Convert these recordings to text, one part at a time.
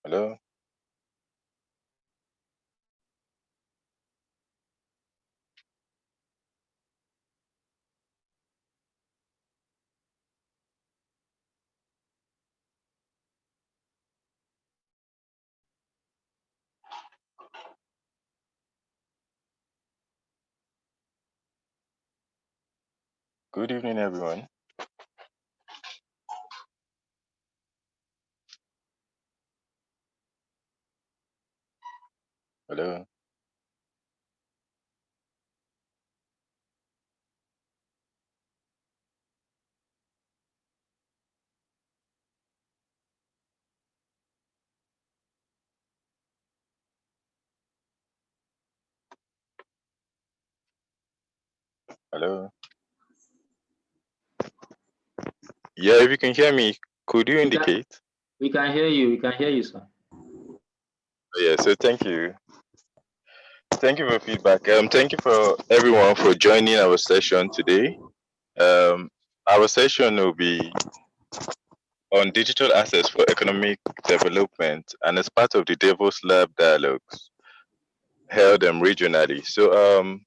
Hello. Good evening, everyone. Hello. Hello. Yeah, if you can hear me, could you indicate? We can hear you. We can hear you, sir. Yeah, so thank you. Thank you for feedback. Thank you for everyone for joining our session today. Our session will be on digital access for economic development, and as part of the Davos Lab Dialogues held regionally. So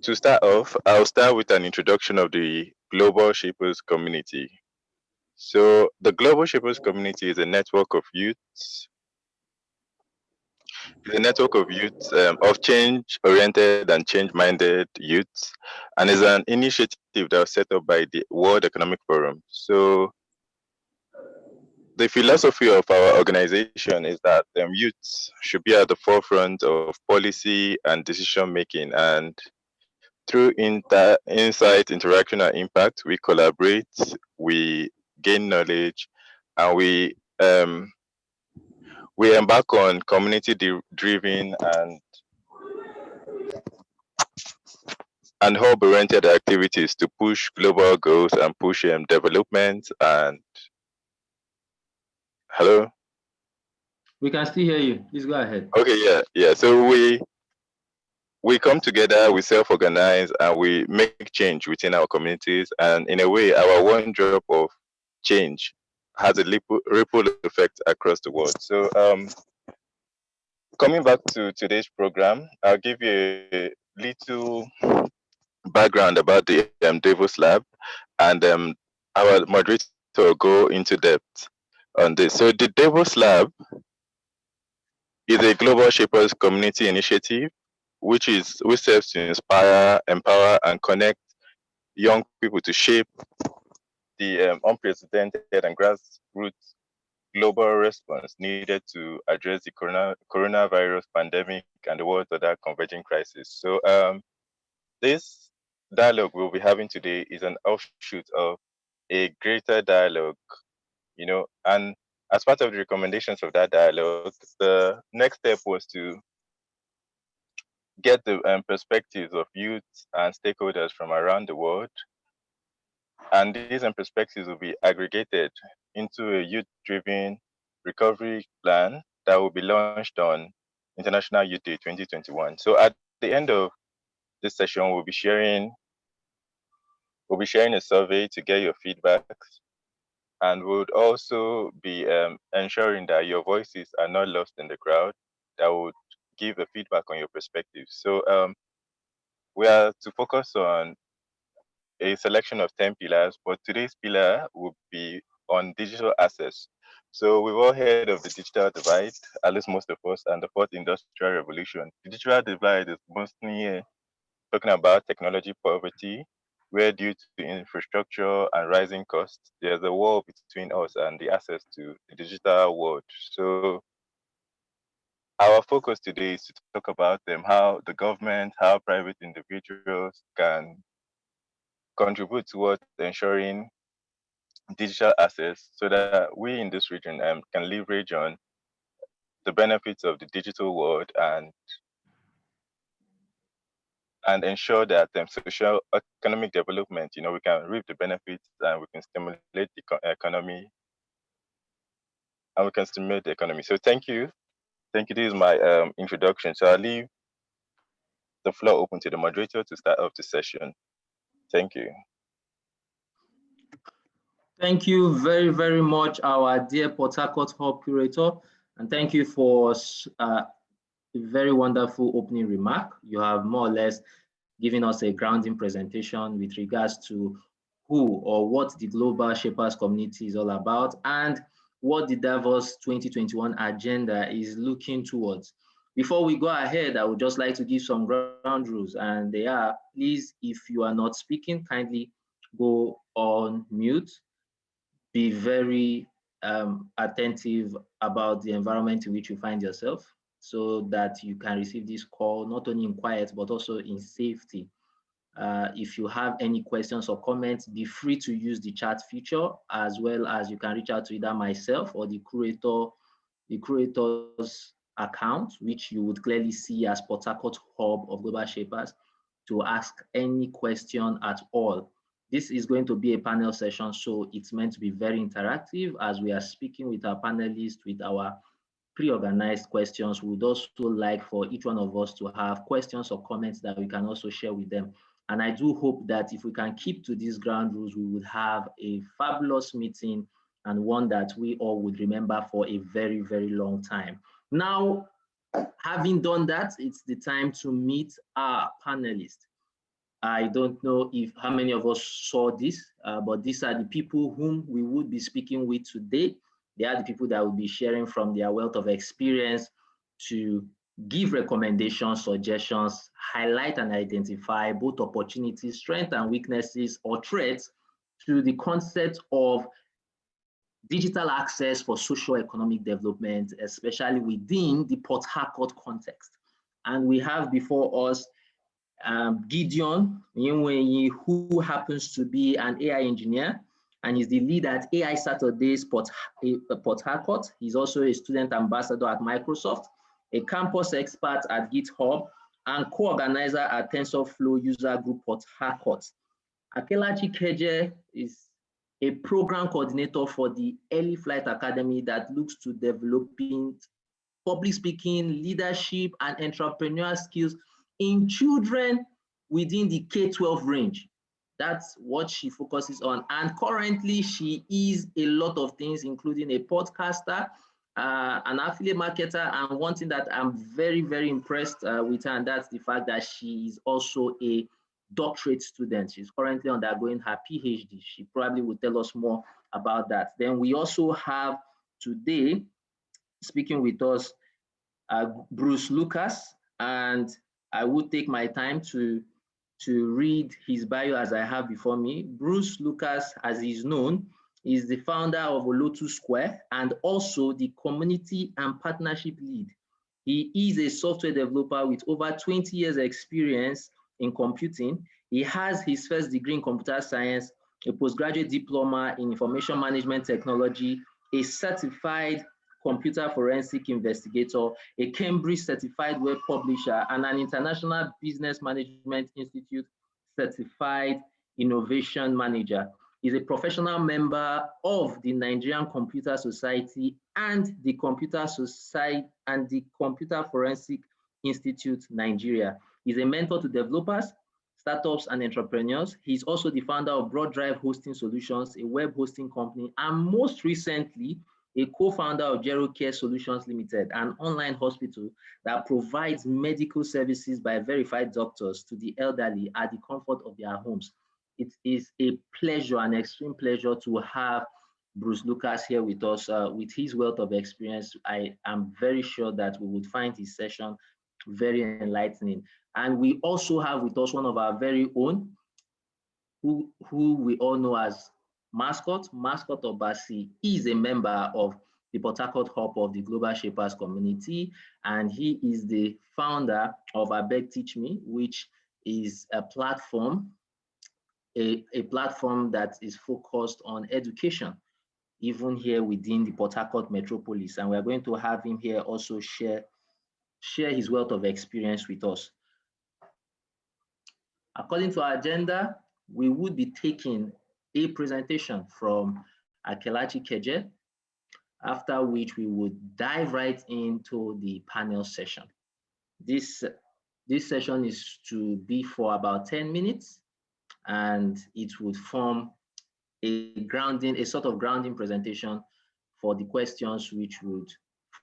to start off, I'll start with an introduction of the Global Shapers community. So the Global Shapers community is a network of youths. Of change-oriented and change-minded youths, and is an initiative that was set up by the World Economic Forum. So the philosophy of our organization is that youths should be at the forefront of policy and decision making, and through insight, interaction, and impact, we collaborate, we gain knowledge, and we embark on community-driven and hub-oriented activities to push global goals and push development. And hello. We can still hear you. Please go ahead. Okay, yeah. So we come together, we self-organize, and we make change within our communities. And in a way, our one drop of change has a ripple effect across the world. So coming back to today's program, I'll give you a little background about the Davos Lab, and our moderator will go into depth on this. So the Davos Lab is a global shapers community initiative which serves to inspire, empower, and connect young people to shape the unprecedented and grassroots global response needed to address the coronavirus pandemic and the world's other converging crises. So this dialogue we'll be having today is an offshoot of a greater dialogue, and as part of the recommendations of that dialogue, the next step was to get the perspectives of youth and stakeholders from around the world. And these perspectives will be aggregated into a youth-driven recovery plan that will be launched on International Youth Day 2021. So at the end of this session, we'll be sharing a survey to get your feedback, and we'll also be ensuring that your voices are not lost in the crowd. That would give a feedback on your perspective. So we are to focus on a selection of 10 pillars, but today's pillar will be on digital access. So we've all heard of the digital divide, at least most of us, and the fourth industrial revolution. The digital divide is mostly talking about technology poverty, where due to infrastructure and rising costs, there's a wall between us and the access to the digital world. So our focus today is to talk about how the government, how private individuals can contribute towards ensuring digital access so that we in this region can leverage on the benefits of the digital world and ensure that social economic development, we can reap the benefits and we can stimulate the economy and we can stimulate the economy. So thank you. Thank you. This is my introduction. So I'll leave the floor open to the moderator to start off the session. Thank you. Thank you very, very much, our dear Port-Harcourt Hub curator. And thank you for a very wonderful opening remark. You have more or less given us a grounding presentation with regards to who or what the Global Shapers community is all about and what the Davos 2021 agenda is looking towards. Before we go ahead, I would just like to give some ground rules, and they are, please, if you are not speaking, kindly go on mute. Be very attentive about the environment in which you find yourself so that you can receive this call not only in quiet but also in safety. If you have any questions or comments, be free to use the chat feature, as well as you can reach out to either myself or the curator's account, which you would clearly see as Port-Harcourt Hub of Global Shapers, to ask any question at all. This is going to be a panel session, so it's meant to be very interactive as we are speaking with our panelists, with our pre-organized questions. We would also like for each one of us to have questions or comments that we can also share with them. And I do hope that if we can keep to these ground rules, we would have a fabulous meeting and one that we all would remember for a very, very long time. Now, having done that, it's the time to meet our panelists. I don't know if how many of us saw this, but these are the people whom we would be speaking with today. They are the people that will be sharing from their wealth of experience to give recommendations, suggestions, highlight and identify both opportunities, strengths and weaknesses or threats to the concept of digital access for socio-economic development, especially within the Port-Harcourt context. And we have before us Gideon Nyenwenyi, who happens to be an AI engineer and is the lead at AI Saturdays Port-Harcourt. He's also a student ambassador at Microsoft, a campus expert at GitHub, and co-organizer at TensorFlow User Group Port-Harcourt. Akelachi Keje is a program coordinator for the Early Flight Academy that looks to developing public speaking, leadership, and entrepreneurial skills in children within the K-12 range. That's what she focuses on. And currently, she is a lot of things, including a podcaster, an affiliate marketer, and one thing that I'm very, very impressed with her, and that's the fact that she is also a doctorate student. She's currently undergoing her PhD. She probably will tell us more about that. Then we also have today, speaking with us, Bruce Lucas, and I would take my time to read his bio as I have before me. Bruce Lucas, as he's known, is the founder of Olotu Square and also the community and partnership lead. He is a software developer with over 20 years experience in computing. He has his first degree in computer science, a postgraduate diploma in information management technology, a certified computer forensic investigator, a Cambridge certified web publisher, and an International Business Management Institute certified innovation manager. He's a professional member of the Nigerian Computer Society and the Computer Society and the Computer Forensic Institute Nigeria. He's a mentor to developers, startups, and entrepreneurs. He's also the founder of Broad Drive Hosting Solutions, a web hosting company, and most recently, a co-founder of GeroCare Solutions Limited, an online hospital that provides medical services by verified doctors to the elderly at the comfort of their homes. It is a pleasure, an extreme pleasure, to have Bruce Lucas here with us. With his wealth of experience, I am very sure that we would find his session very enlightening. And we also have with us one of our very own, who we all know as Mascot Obasi. He is a member of the Port-Harcourt Hub of the Global Shapers community, and he is the founder of Abeg Teach Me, which is a platform, a platform that is focused on education, even here within the Port-Harcourt metropolis. And we're going to have him here also share his wealth of experience with us. According to our agenda, we would be taking a presentation from Akelachi Keje, after which we would dive right into the panel session. This session is to be for about 10 minutes, and it would form a sort of grounding presentation for the questions which would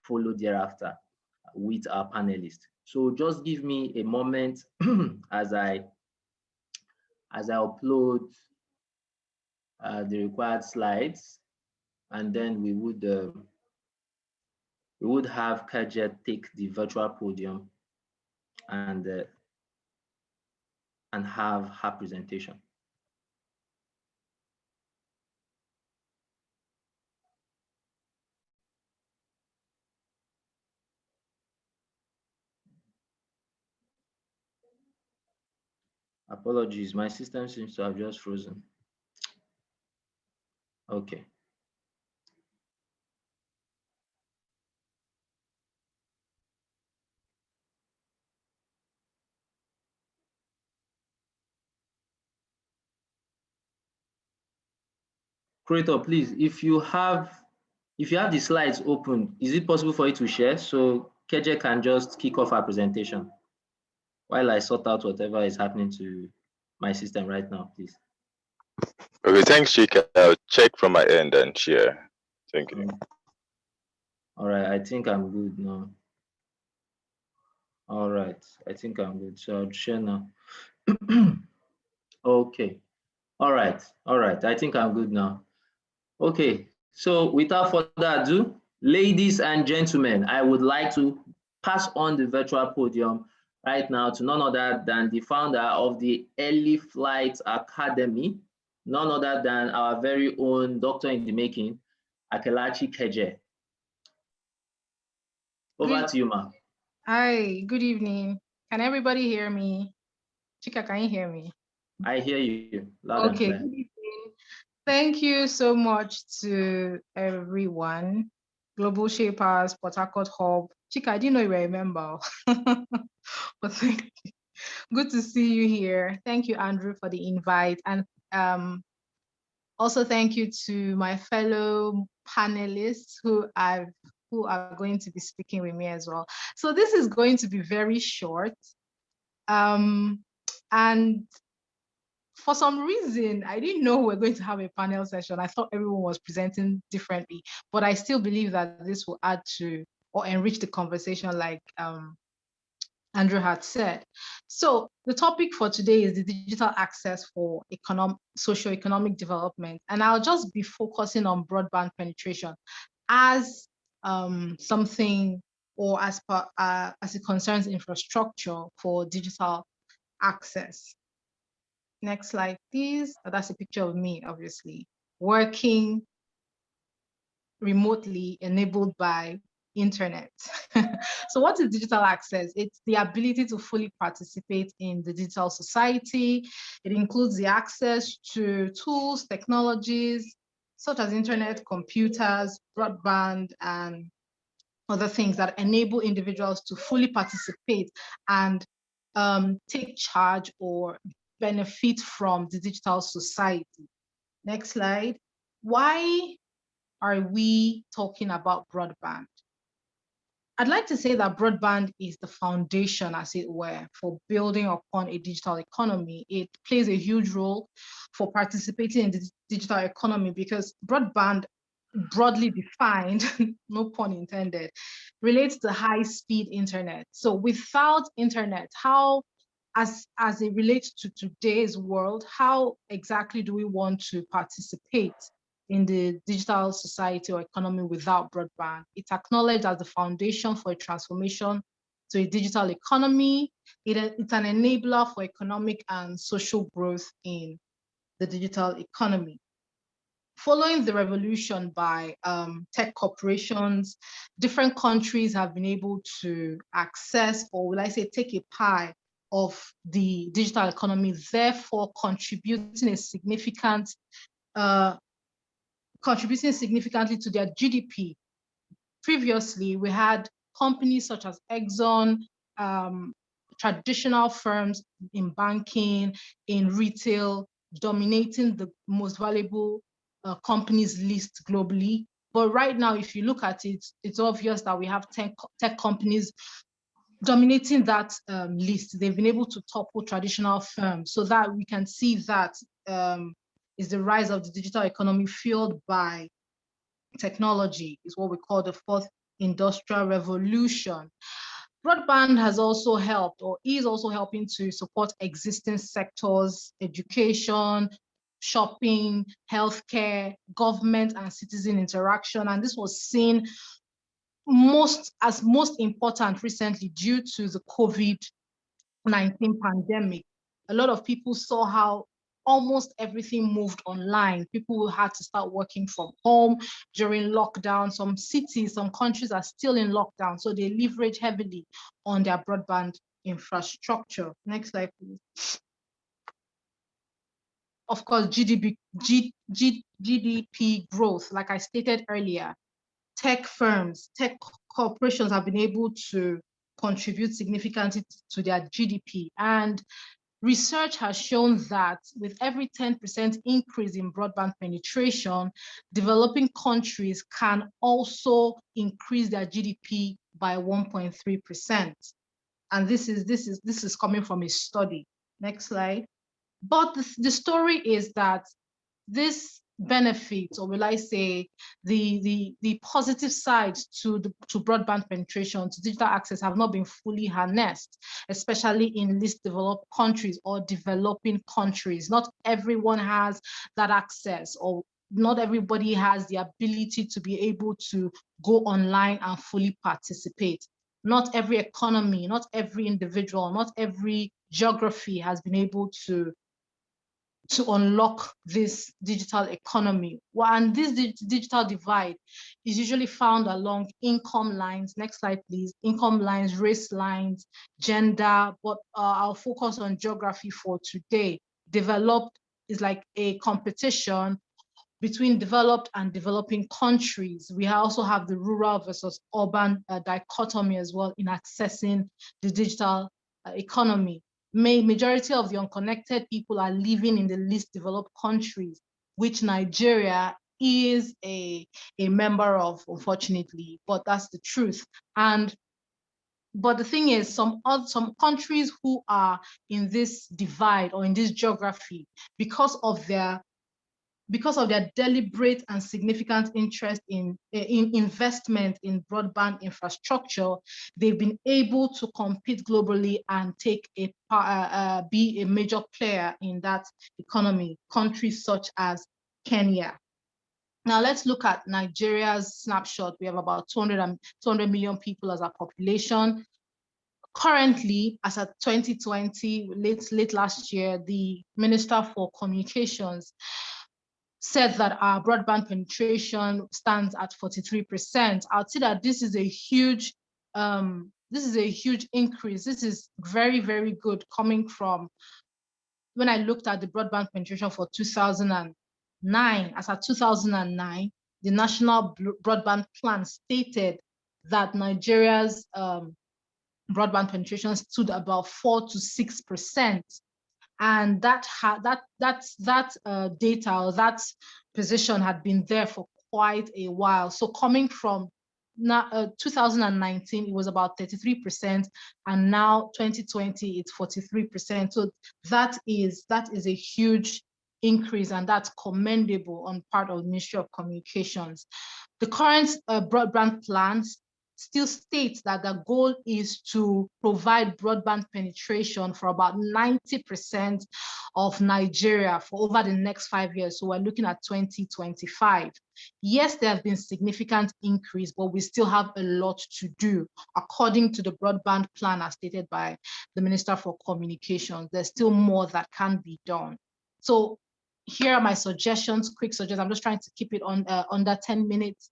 follow thereafter with our panelists. So just give me a moment as I upload the required slides, and then we would have Kajet take the virtual podium and have her presentation. Apologies, my system seems to have just frozen. Okay. Creator, please, if you have the slides open, is it possible for you to share so Keje can just kick off our presentation while I sort out whatever is happening to my system right now, please? Okay, thanks, Chika. I'll check from my end and share. Thank you. All right, I think I'm good now. All right, I think I'm good. So I'll share now. Okay. All right. I think I'm good now. Okay. So without further ado, ladies and gentlemen, I would like to pass on the virtual podium right now to none other than the founder of the Early Flight Academy, none other than our very own doctor in the making, Akelachi Keje. Over to you, ma. Hi, good evening. Can everybody hear me? Chika, can you hear me? I hear you loud and clear. Good evening. Thank you so much to everyone. Global Shapers, Port-Harcourt Hub. Chika, I didn't know you were a member. But thank you. Good to see you here. Thank you, Andrew, for the invite. And also thank you to my fellow panelists who are going to be speaking with me as well. So this is going to be very short. And for some reason, I didn't know we were going to have a panel session. I thought everyone was presenting differently, but I still believe that this will add to or enrich the conversation like Andrew had said. So the topic for today is the digital access for socio-economic development. And I'll just be focusing on broadband penetration as something or as it concerns infrastructure for digital access. Next slide, please. That's a picture of me, obviously, working remotely enabled by internet. So what is digital access? It's the ability to fully participate in the digital society. It includes the access to tools, technologies, such as internet, computers, broadband, and other things that enable individuals to fully participate and take charge or benefit from the digital society. Next slide. Why are we talking about broadband? I'd like to say that broadband is the foundation, as it were, for building upon a digital economy. It plays a huge role for participating in the digital economy because broadband, broadly defined, no pun intended, relates to high-speed internet. So without internet, as it relates to today's world, how exactly do we want to participate in the digital society or economy without broadband? It's acknowledged as the foundation for a transformation to a digital economy. It's an enabler for economic and social growth in the digital economy. Following the revolution by tech corporations, different countries have been able to access, or will I say take a pie of the digital economy, therefore contributing significantly to their GDP. Previously, we had companies such as Exxon, traditional firms in banking, in retail, dominating the most valuable companies list globally. But right now, if you look at it, it's obvious that we have tech companies dominating that list. They've been able to topple traditional firms, so that we can see that is the rise of the digital economy fueled by technology, is what we call the fourth industrial revolution. Broadband has also helped, or is also helping, to support existing sectors, education, shopping, healthcare, government and citizen interaction. And this was seen as most important recently due to the COVID-19 pandemic. A lot of people saw how almost everything moved online. People had to start working from home during lockdown. Some cities, some countries are still in lockdown, so they leverage heavily on their broadband infrastructure. Next slide, please. Of course, GDP growth, like I stated earlier, tech firms, tech corporations have been able to contribute significantly to their GDP. And research has shown that with every 10% increase in broadband penetration, developing countries can also increase their GDP by 1.3%. And this is coming from a study. Next slide. But the story is that this benefits, or will I say, the positive sides to broadband penetration, to digital access, have not been fully harnessed, especially in least developed countries or developing countries. Not everyone has that access, or not everybody has the ability to be able to go online and fully participate. Not every economy, not every individual, not every geography has been able to unlock this digital economy. And this digital divide is usually found along income lines. Next slide, please. Income lines, race lines, gender, but I'll focus on geography for today. Developed is like a competition between developed and developing countries. We also have the rural versus urban dichotomy as well in accessing the digital economy. Majority of the unconnected people are living in the least developed countries, which Nigeria is a member of, unfortunately, but that's the truth. But the thing is, some countries who are in this divide or in this geography, because of their deliberate and significant interest in investment in broadband infrastructure, they've been able to compete globally and be a major player in that economy. Countries such as Kenya. Now let's look at Nigeria's snapshot. We have about 200 million people as a population. Currently, as of 2020, late last year, the Minister for Communications said that our broadband penetration stands at 43%. I'd say that this is a huge increase. This is very, very good, coming from when I looked at the broadband penetration for 2009. As of 2009, the National Broadband Plan stated that Nigeria's broadband penetration stood about 4 to 6%. And that data, or that position, had been there for quite a while. So coming from 2019, it was about 33%, and now 2020, it's 43%. So that is a huge increase, and that's commendable on part of the Ministry of Communications. The current broadband plans still states that the goal is to provide broadband penetration for about 90% of Nigeria for over the next 5 years. So we're looking at 2025. Yes, there have been significant increase, but we still have a lot to do. According to the broadband plan as stated by the Minister for Communications, there's still more that can be done. So here are my suggestions, quick suggestions. I'm just trying to keep it on under 10 minutes.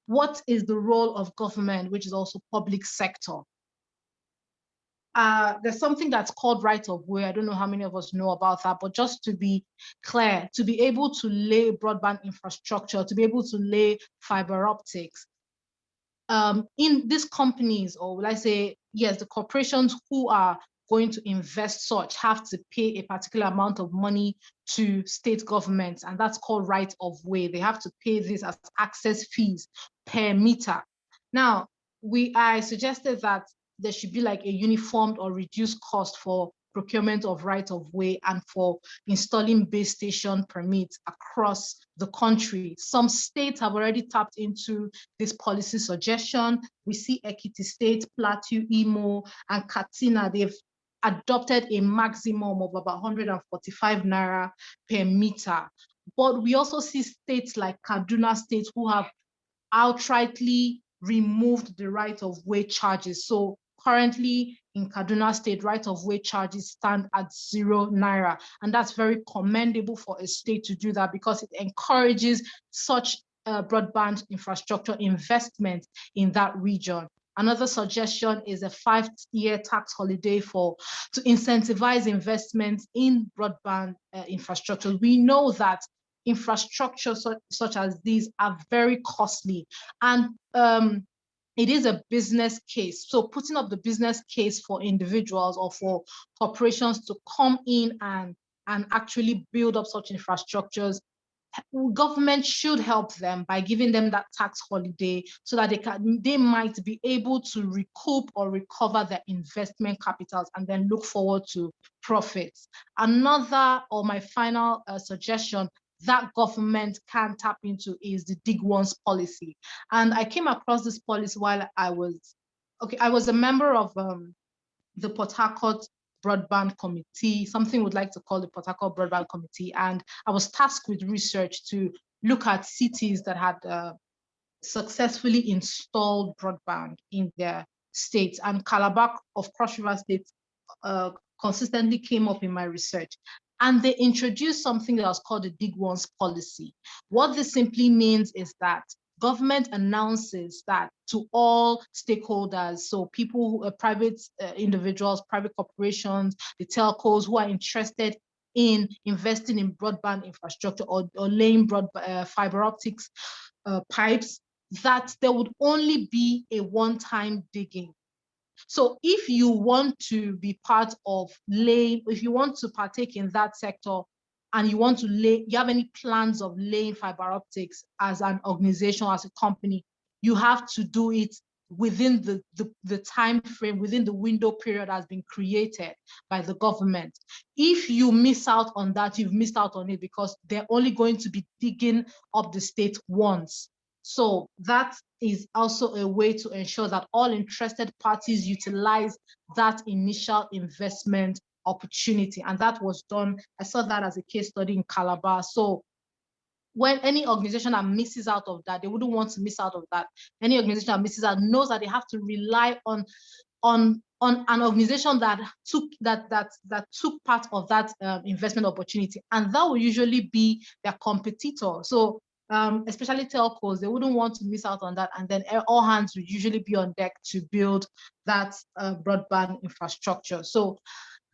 What is the role of government, which is also public sector? There's something that's called right of way. I don't know how many of us know about that, but just to be clear, to be able to lay broadband infrastructure, to be able to lay fiber optics, in these companies, or will I say, yes, the corporations who are going to invest such have to pay a particular amount of money to state governments, and that's called right of way. They have to pay this as access fees per meter. Now, I suggested that there should be like a uniformed or reduced cost for procurement of right-of-way and for installing base station permits across the country. Some states have already tapped into this policy suggestion. We see Ekiti State, Plateau, Imo, and Katsina. They've adopted a maximum of about 145 naira per meter. But we also see states like Kaduna State who have outrightly removed the right-of-way charges. So currently in Kaduna State, right-of-way charges stand at 0 naira. And that's very commendable for a state to do that because it encourages such broadband infrastructure investment in that region. Another suggestion is a 5-year tax holiday to incentivize investments in broadband infrastructure. We know that infrastructure such as these are very costly, and it is a business case. So putting up the business case for individuals or for corporations to come in and actually build up such infrastructures, government should help them by giving them that tax holiday so that they might be able to recoup or recover their investment capitals and then look forward to profits. Another, or my final suggestion that government can tap into is the dig once policy. And I came across this policy while I was a member of the Port-Harcourt Broadband Committee, something we'd like to call the Port-Harcourt Broadband Committee. And I was tasked with research to look at cities that had successfully installed broadband in their states. And Calabar of Cross River State consistently came up in my research. And they introduced something that was called the dig once policy. What this simply means is that government announces that to all stakeholders, so people, private individuals, private corporations, the telcos who are interested in investing in broadband infrastructure or laying fiber optics pipes, that there would only be a one-time digging. So if you want to be part of if you want to partake in that sector, and you have any plans of laying fiber optics as an organization, as a company, you have to do it within the time frame, within the window period has been created by the government. If you miss out on that, you've missed out on it because they're only going to be digging up the state once. So that is also a way to ensure that all interested parties utilize that initial investment opportunity. And that was done. I saw that as a case study in Calabar. So when any organization that misses out of that, they wouldn't want to miss out of that. Any organization that misses out knows that they have to rely on an organization that took part of that investment opportunity, and that will usually be their competitor. So especially telcos, they wouldn't want to miss out on that, and then all hands would usually be on deck to build that broadband infrastructure. So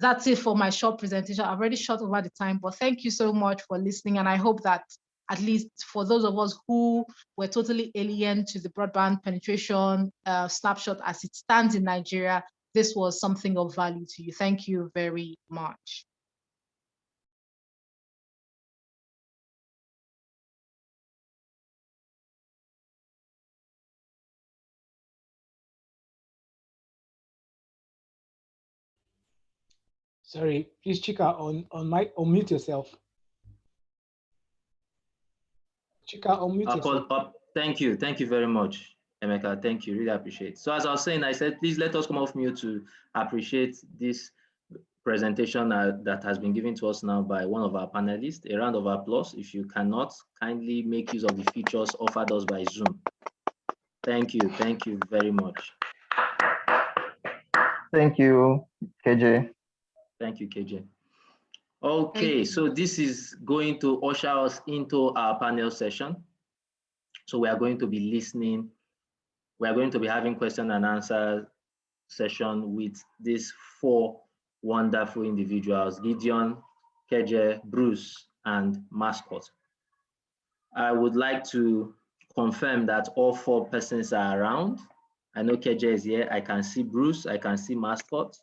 that's it for my short presentation. I've already shot over the time, but thank you so much for listening, and I hope that at least for those of us who were totally alien to the broadband penetration snapshot as it stands in Nigeria, this was something of value to you. Thank you very much. Sorry, please, Chika, unmute yourself. Chika, unmute yourself. Thank you very much, Emeka. Thank you, really appreciate. So as I was saying, I said, please let us come off mute to appreciate this presentation that has been given to us now by one of our panelists. A round of applause. If you cannot, kindly make use of the features offered us by Zoom. Thank you very much. Thank you, KJ. Thank you, KJ. Okay, so this is going to usher us into our panel session. So we are going to be listening. We are going to be having question and answer session with these four wonderful individuals: Gideon, KJ, Bruce, and Mascot. I would like to confirm that all four persons are around. I know KJ is here. I can see Bruce. I can see Mascot.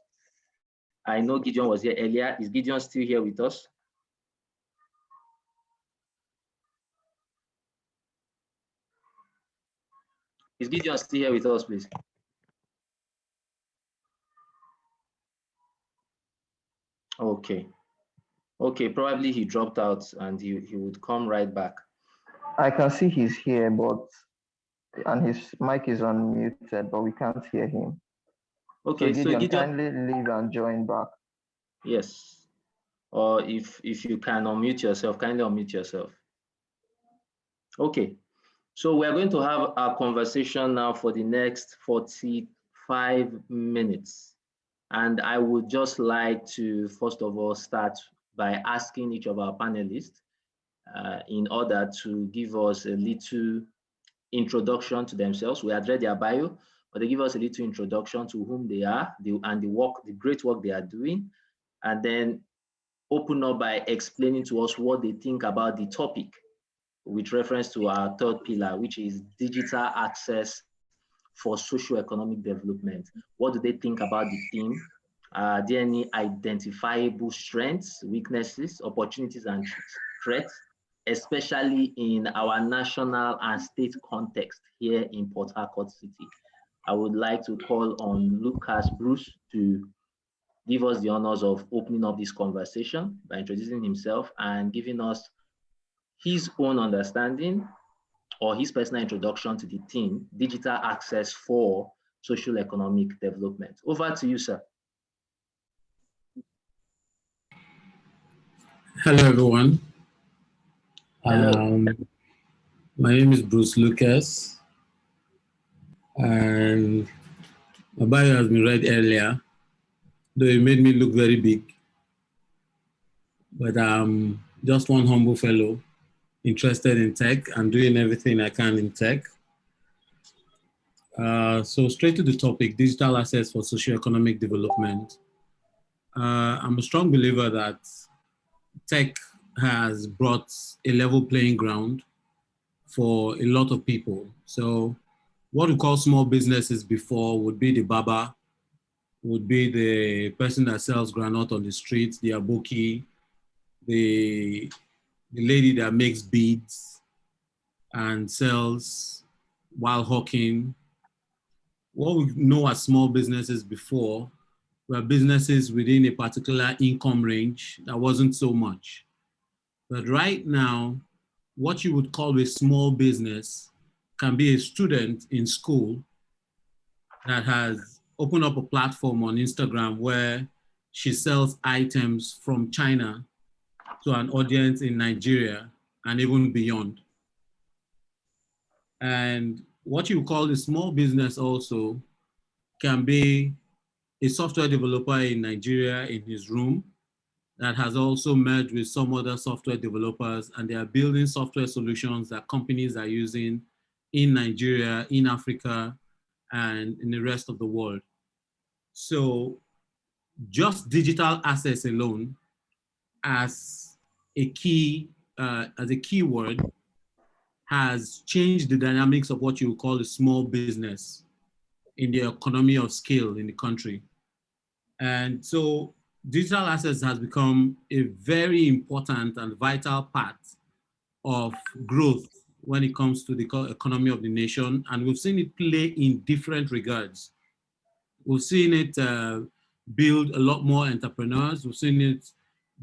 I know Gideon was here earlier. Is Gideon still here with us? Is Gideon still here with us, please? Okay. Okay, probably he dropped out and he would come right back. I can see he's here, and his mic is unmuted, but we can't hear him. Okay, so so Gideon, Gideon, kindly leave and join back. yes. Or if you can unmute yourself, kindly unmute yourself. Okay, so we're going to have a conversation now for the next 45 minutes. And I would just like to, first of all, start by asking each of our panelists in order to give us a little introduction to themselves. We had read their bio, but they give us a little introduction to whom they are and the great work they are doing, and then open up by explaining to us what they think about the topic with reference to our third pillar, which is digital access for socio-economic development. What do they think about the theme? Are there any identifiable strengths, weaknesses, opportunities, and threats, especially in our national and state context here in Port-Harcourt City? I would like to call on Lucas Bruce to give us the honors of opening up this conversation by introducing himself and giving us his own understanding or his personal introduction to the theme, digital access for social economic development. Over to you, sir. Hello, everyone. Hello. My name is Bruce Lucas, and my bio has been read earlier, though it made me look very big. But I'm just one humble fellow interested in tech and doing everything I can in tech. So straight to the topic, digital access for socio-economic development. I'm a strong believer that tech has brought a level playing ground for a lot of people. So what we call small businesses before would be the barber, would be the person that sells granite on the street, the aboki, the lady that makes beads and sells while hawking. What we know as small businesses before were businesses within a particular income range that wasn't so much. But right now, what you would call a small business can be a student in school that has opened up a platform on Instagram where she sells items from China to an audience in Nigeria and even beyond. And what you call a small business also can be a software developer in Nigeria in his room that has also merged with some other software developers, and they are building software solutions that companies are using in Nigeria, in Africa, and in the rest of the world. So just digital assets alone as a keyword has changed the dynamics of what you call a small business in the economy of scale in the country. And so digital assets has become a very important and vital part of growth when it comes to the economy of the nation. And we've seen it play in different regards. We've seen it build a lot more entrepreneurs. We've seen it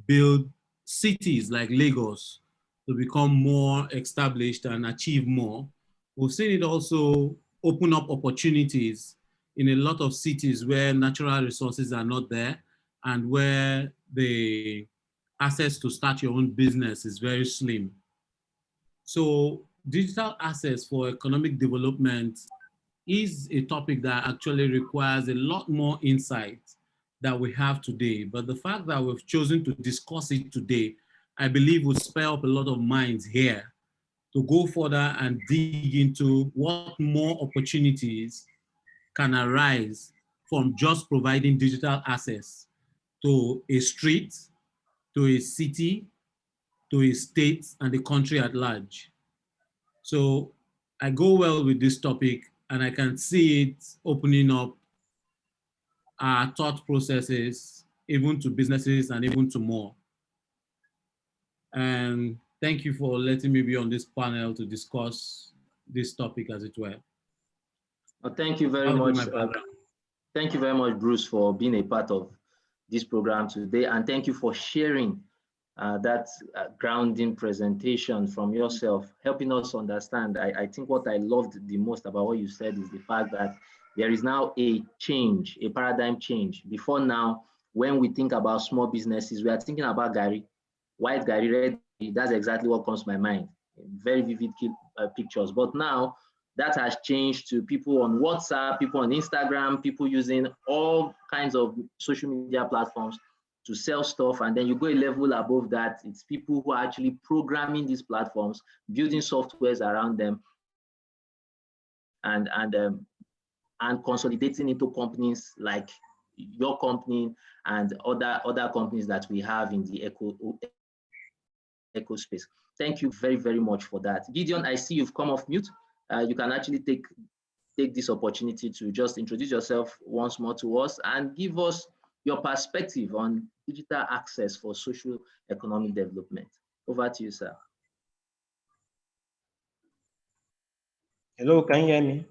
build cities like Lagos to become more established and achieve more. We've seen it also open up opportunities in a lot of cities where natural resources are not there and where the access to start your own business is very slim. So digital access for economic development is a topic that actually requires a lot more insight that we have today. But the fact that we've chosen to discuss it today, I believe would spur up a lot of minds here to go further and dig into what more opportunities can arise from just providing digital access to a street, to a city, to a state, and the country at large. So I go well with this topic, and I can see it opening up our thought processes, even to businesses and even to more. And thank you for letting me be on this panel to discuss this topic, as it were. Thank you very much. Thank you very much, Bruce, for being a part of this program today. And thank you for sharing that grounding presentation from yourself, helping us understand. I think what I loved the most about what you said is the fact that there is now a change, a paradigm change. Before now, when we think about small businesses, we are thinking about Gary, white Gary, red Gary. That's exactly what comes to my mind. Very vivid pictures. But now that has changed to people on WhatsApp, people on Instagram, people using all kinds of social media platforms to sell stuff. And then you go a level above that, it's people who are actually programming these platforms, building softwares around them, and consolidating into companies like your company and other companies that we have in the eco space. Thank you very, very much for that. Gideon, I see you've come off mute. You can actually take this opportunity to just introduce yourself once more to us and give us your perspective on digital access for social economic development. Over to you, sir. Hello, can you hear me?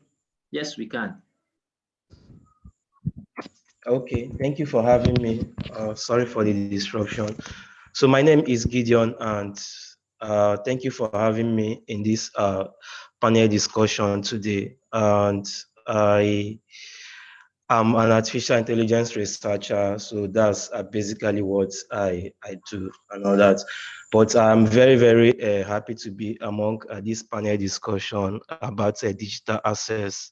Yes, we can. Okay, thank you for having me. Sorry for the disruption. So my name is Gideon, and thank you for having me in this panel discussion today. And I am an artificial intelligence researcher, so that's basically what I do and all that. But I'm very, very happy to be among this panel discussion about digital access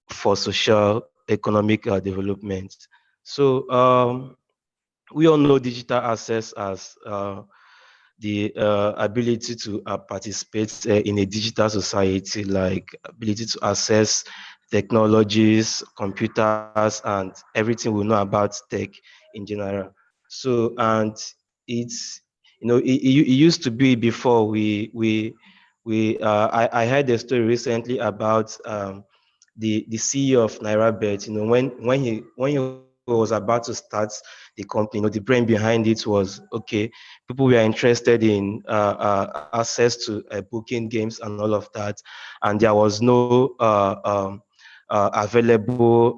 for social economic development. So we all know digital access as the ability to participate in a digital society, like ability to access technologies, computers, and everything we know about tech in general. So, and it's, it used to be before I heard a story recently about the CEO of NairaBet. When he was about to start the company, the brain behind it was, okay, people were interested in access to booking games and all of that, and there was no available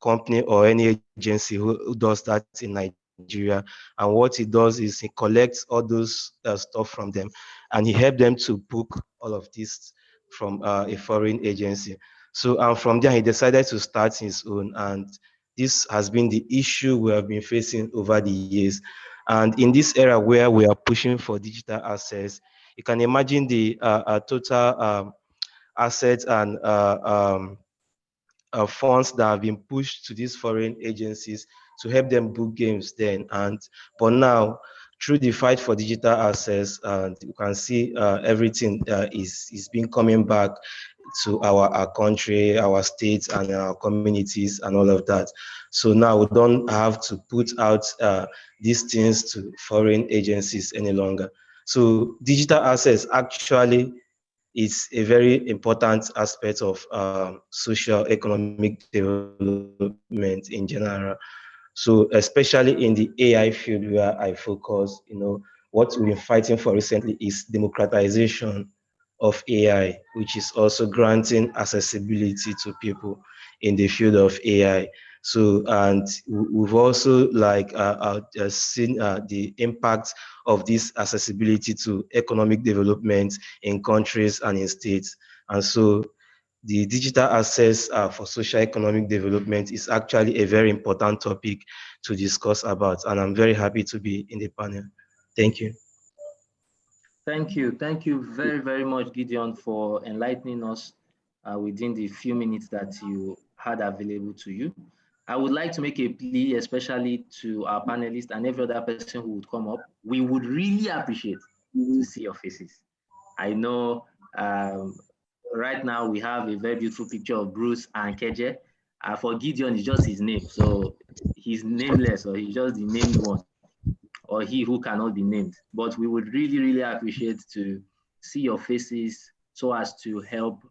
company or any agency who does that in Nigeria. And what he does is he collects all those stuff from them, and he helped them to book all of this from a foreign agency. So from there, he decided to start his own, and this has been the issue we have been facing over the years. And in this era where we are pushing for digital access, you can imagine the total assets and funds that have been pushed to these foreign agencies to help them book games then. But now, through the fight for digital access, you can see everything is being coming back to our country, our states, and our communities, and all of that. So now we don't have to put out these things to foreign agencies any longer. So digital access actually is a very important aspect of social economic development in general. So especially in the AI field where I focus, what we've been fighting for recently is democratization of AI, which is also granting accessibility to people in the field of AI. So, and we've also seen the impact of this accessibility to economic development in countries and in states. And so the digital access for social economic development is actually a very important topic to discuss about. And I'm very happy to be in the panel. Thank you. Thank you. Thank you very, very much, Gideon, for enlightening us within the few minutes that you had available to you. I would like to make a plea, especially to our panelists and every other person who would come up. We would really appreciate to see your faces. I know right now we have a very beautiful picture of Bruce and Keje. For Gideon, it's just his name. So he's nameless, or he's just the named one, or he who cannot be named. But we would really, really appreciate to see your faces so as to help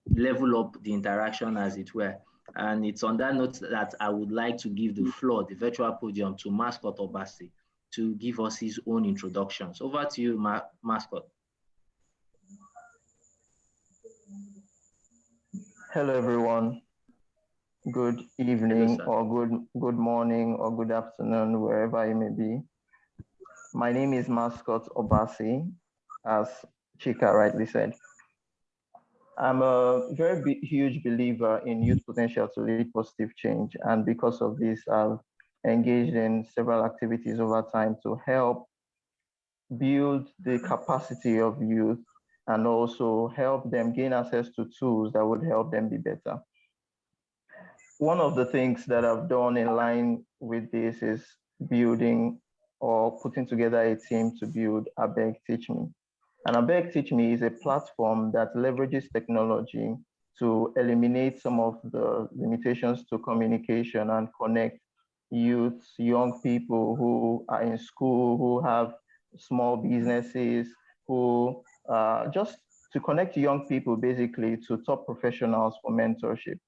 level up the interaction, as it were. And it's on that note that I would like to give the floor, the virtual podium, to Mascot Obasi to give us his own introductions. Over to you, Mascot. Hello, everyone. good Hello, evening, sir. or good morning, or good afternoon, wherever you may be. My name is Mascot Obasi, as Chika rightly said. I'm a very huge believer in youth potential to lead positive change, and because of this, I've engaged in several activities over time to help build the capacity of youth and also help them gain access to tools that would help them be better. One of the things that I've done in line with this is building or putting together a team to build Abeg Teach Me. And Abeg Teach Me is a platform that leverages technology to eliminate some of the limitations to communication and connect youths, young people who are in school, who have small businesses, who just to connect young people basically to top professionals for mentorship.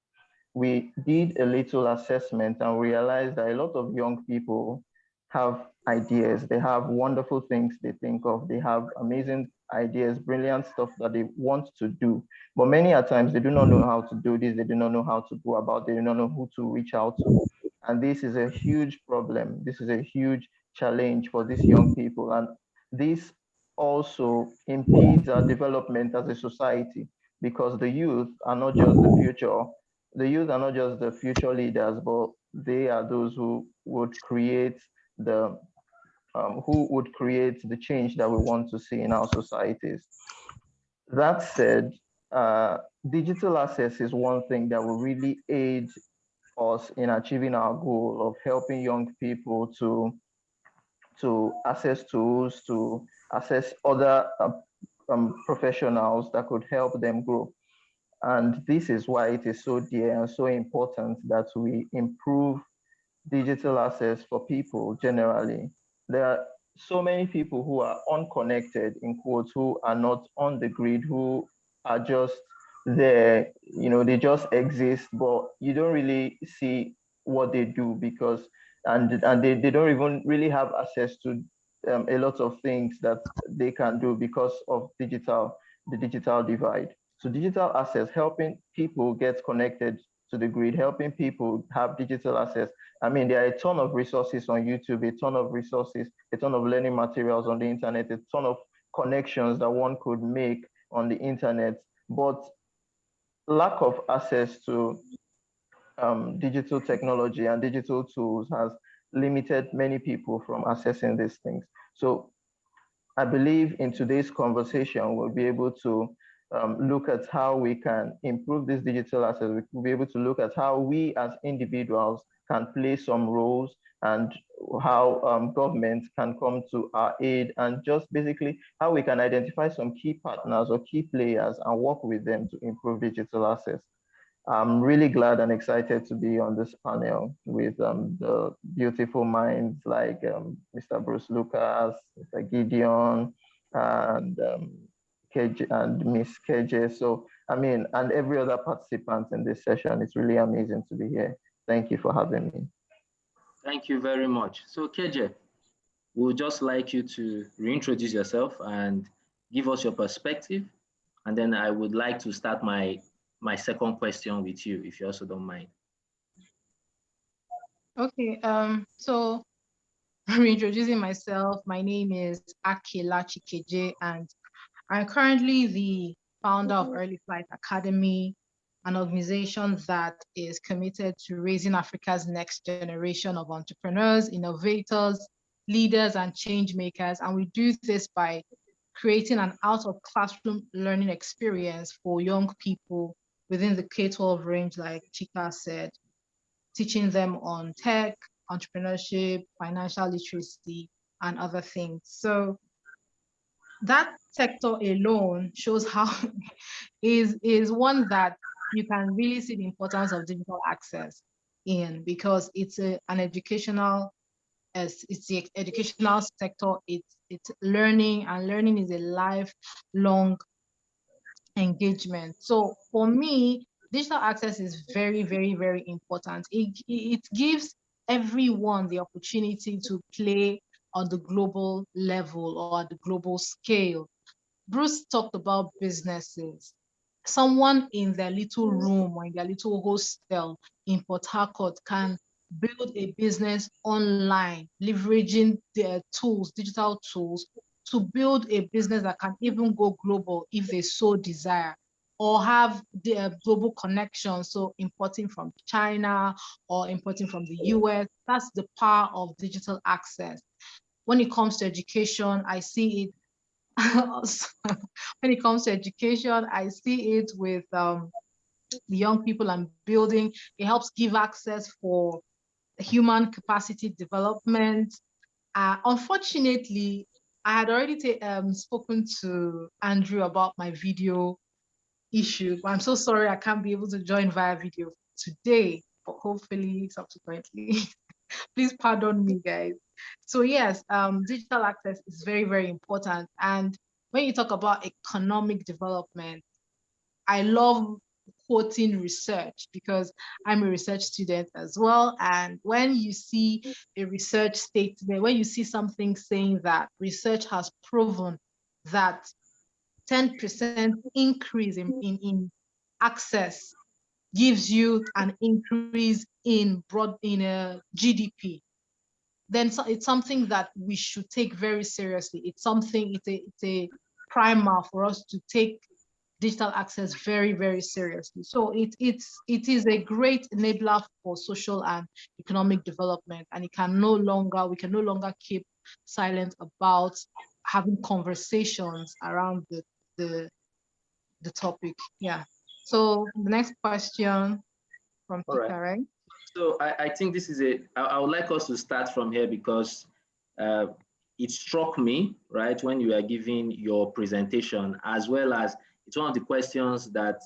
We did a little assessment and realized that a lot of young people have ideas. They have wonderful things they think of. They have amazing ideas, brilliant stuff that they want to do. But many a times they do not know how to do this. They do not know how to go about. They do not know who to reach out to. And this is a huge problem. This is a huge challenge for these young people. And this also impedes our development as a society because the youth are not just the future leaders, but they are those who would create the change that we want to see in our societies. That said, uh, digital access is one thing that will really aid us in achieving our goal of helping young people to access tools, to access other professionals that could help them grow. And this is why it is so dear and so important that we improve digital access for people generally. There are so many people who are unconnected, in quotes, who are not on the grid, who are just there, they just exist, but you don't really see what they do because, and they don't even really have access to a lot of things that they can do because of the digital divide. So digital access, helping people get connected to the grid, helping people have digital access. I mean, there are a ton of resources on YouTube, a ton of resources, a ton of learning materials on the internet, a ton of connections that one could make on the internet. But lack of access to digital technology and digital tools has limited many people from accessing these things. So I believe in today's conversation, we'll be able to look at how we can improve this digital access. We'll be able to look at how we as individuals can play some roles and how government can come to our aid, and just basically how we can identify some key partners or key players and work with them to improve digital access. I'm really glad and excited to be on this panel with the beautiful minds like Mr. Bruce Lucas, Mr. Gideon, and KJ and Miss KJ. So, I mean, and every other participant in this session. It's really amazing to be here. Thank you for having me. Thank you very much. So, KJ, we would just like you to reintroduce yourself and give us your perspective. And then I would like to start my second question with you, if you also don't mind. Okay, so reintroducing myself, my name is Akela Chikeje, and I'm currently the founder of Early Flight Academy, an organization that is committed to raising Africa's next generation of entrepreneurs, innovators, leaders, and change makers. And we do this by creating an out-of-classroom learning experience for young people within the K-12 range, like Chika said, teaching them on tech, entrepreneurship, financial literacy, and other things. So that sector alone shows how is one that you can really see the importance of digital access in, because it's an educational, as it's the educational sector, it's learning, and learning is a lifelong engagement. So for me, digital access is very, very, very important. It gives everyone the opportunity to play on the global level or at the global scale. Bruce talked about businesses. someone in their little room or in their little hostel in Port-Harcourt can build a business online, leveraging their tools, digital tools, to build a business that can even go global if they so desire, or have the global connection, so importing from China or importing from the US. That's the power of digital access. When it comes to education, I see it. When it comes to education, I see it with the young people I'm building. It helps give access for human capacity development. Unfortunately, I had already spoken to Andrew about my video issue, but I'm so sorry I can't be able to join via video today, but hopefully subsequently. Please pardon me, guys. So yes, digital access is very, very important. And when you talk about economic development, I love quoting research because I'm a research student as well. And when you see a research statement, when you see something saying that research has proven that 10% increase in access gives you an increase in GDP, then it's something that we should take very seriously. It's a primer for us to take digital access very, very seriously. So it is a great enabler for social and economic development, and we can no longer keep silent about having conversations around the topic. Yeah. So the next question from Tika, right? So I think this is I would like us to start from here because it struck me, right, when you are giving your presentation, as well as it's one of the questions that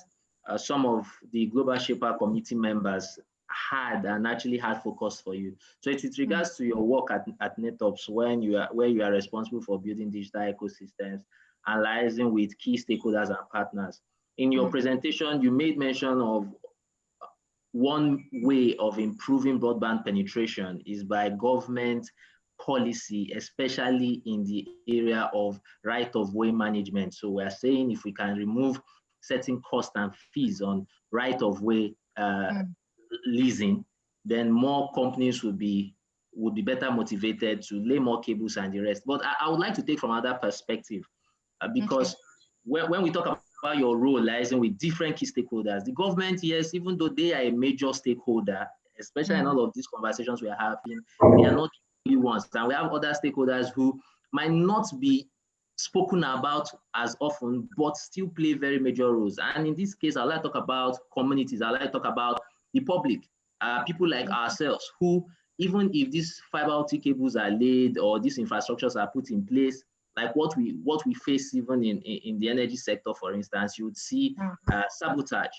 some of the Global Shaper committee members had and actually had focus for you. So it's with regards to your work at NetOps, where you are responsible for building digital ecosystems and liaising with key stakeholders and partners. In your presentation, you made mention of one way of improving broadband penetration is by government policy, especially in the area of right-of-way management. So we're saying if we can remove certain costs and fees on right-of-way leasing, then more companies would be better motivated to lay more cables and the rest. But I would like to take from another perspective because when we talk about your role liaising with different key stakeholders, the government, yes, even though they are a major stakeholder, especially in all of these conversations we are having, they are not the only ones. And we have other stakeholders who might not be spoken about as often, but still play very major roles. And in this case, I'd like to talk about communities. I'd like to talk about the public, people like ourselves, who, even if these fiber optic cables are laid or these infrastructures are put in place, like what we face even in the energy sector, for instance, you would see sabotage,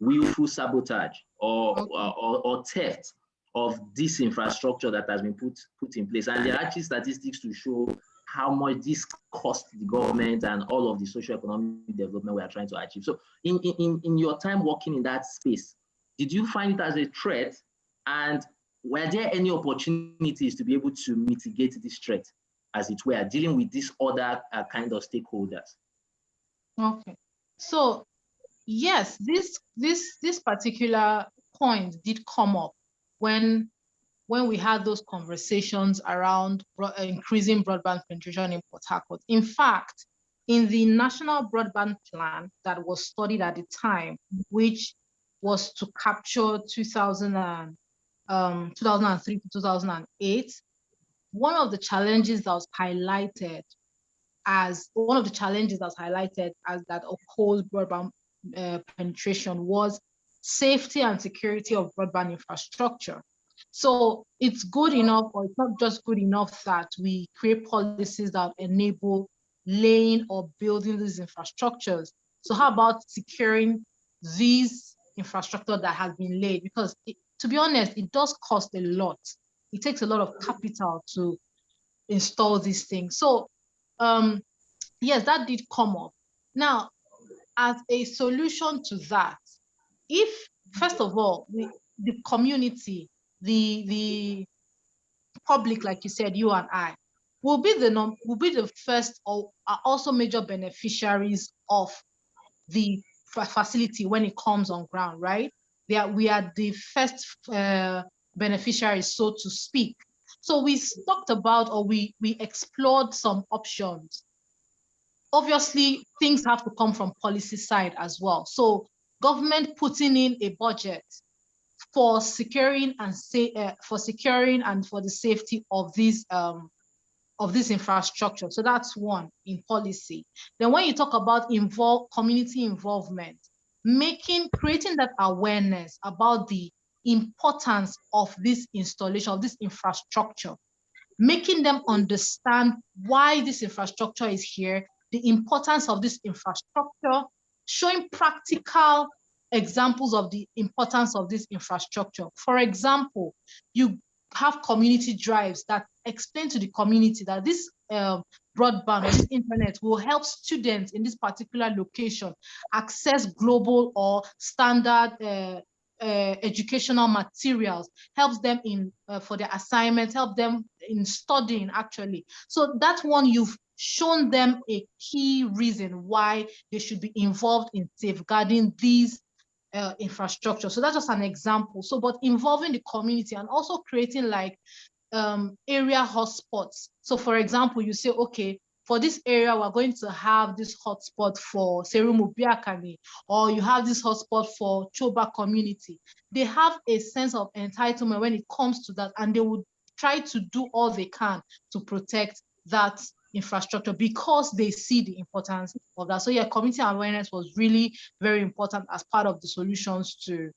willful sabotage, or theft of this infrastructure that has been put in place. And there are actually statistics to show how much this costs the government and all of the socio-economic development we are trying to achieve. So in your time working in that space, did you find it as a threat? And were there any opportunities to be able to mitigate this threat, as it were, dealing with these other kind of stakeholders? Okay. So yes, this particular point did come up when we had those conversations around increasing broadband penetration in Port-Harcourt. In fact, in the National Broadband Plan that was studied at the time, which was to capture 2003 to 2008, one of the challenges that was highlighted as that opposed broadband penetration was safety and security of broadband infrastructure. So it's good enough, or it's not just good enough, that we create policies that enable laying or building these infrastructures. So how about securing these infrastructure that has been laid? Because to be honest, it does cost a lot. It takes a lot of capital to install these things. So yes, that did come up. Now, as a solution to that, if first of all, the community, the public, like you said, you and I, will be the first or are also major beneficiaries of the facility when it comes on ground, right? We are the first beneficiaries, so to speak. So we talked about, or we explored some options. Obviously, things have to come from policy side as well. So government putting in a budget for securing and for the safety of this infrastructure. So that's one in policy. Then when you talk about community involvement, creating that awareness about the importance of this installation, of this infrastructure, making them understand why this infrastructure is here, the importance of this infrastructure, showing practical examples of the importance of this infrastructure. For example, you have community drives that explain to the community that this broadband or this internet will help students in this particular location access global or standard educational materials, helps them for their assignments, help them in studying actually. So that one, you've shown them a key reason why they should be involved in safeguarding these infrastructure. So that's just an example. So, but involving the community and also creating like area hotspots. So for example, you say, okay, for this area, we're going to have this hotspot for Serumu Biakani, or you have this hotspot for Choba community. They have a sense of entitlement when it comes to that, and they would try to do all they can to protect that infrastructure because they see the importance of that. So yeah, community awareness was really very important as part of the solutions to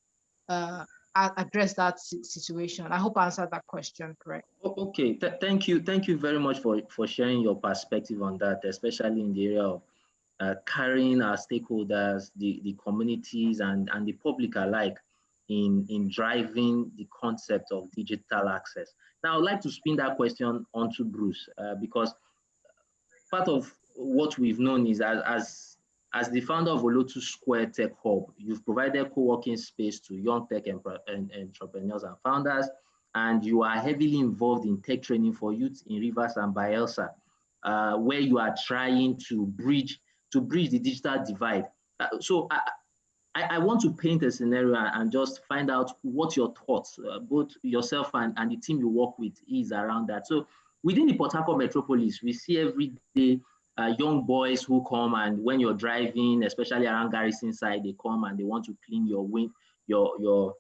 address that situation. I hope I answered that question correct. Okay, thank you very much for sharing your perspective on that, especially in the area of carrying our stakeholders, the communities and the public alike in driving the concept of digital access. Now, I'd like to spin that question onto Bruce because part of what we've known is as the founder of Olotu Square Tech Hub, you've provided co-working space to young tech entrepreneurs and founders, and you are heavily involved in tech training for youth in Rivers and Bayelsa, where you are trying to bridge the digital divide. So I want to paint a scenario and just find out what your thoughts, both yourself and the team you work with, is around that. So within the Port-Harcourt metropolis, we see every day young boys who come, and when you're driving, especially around Garrison side, they come and they want to clean your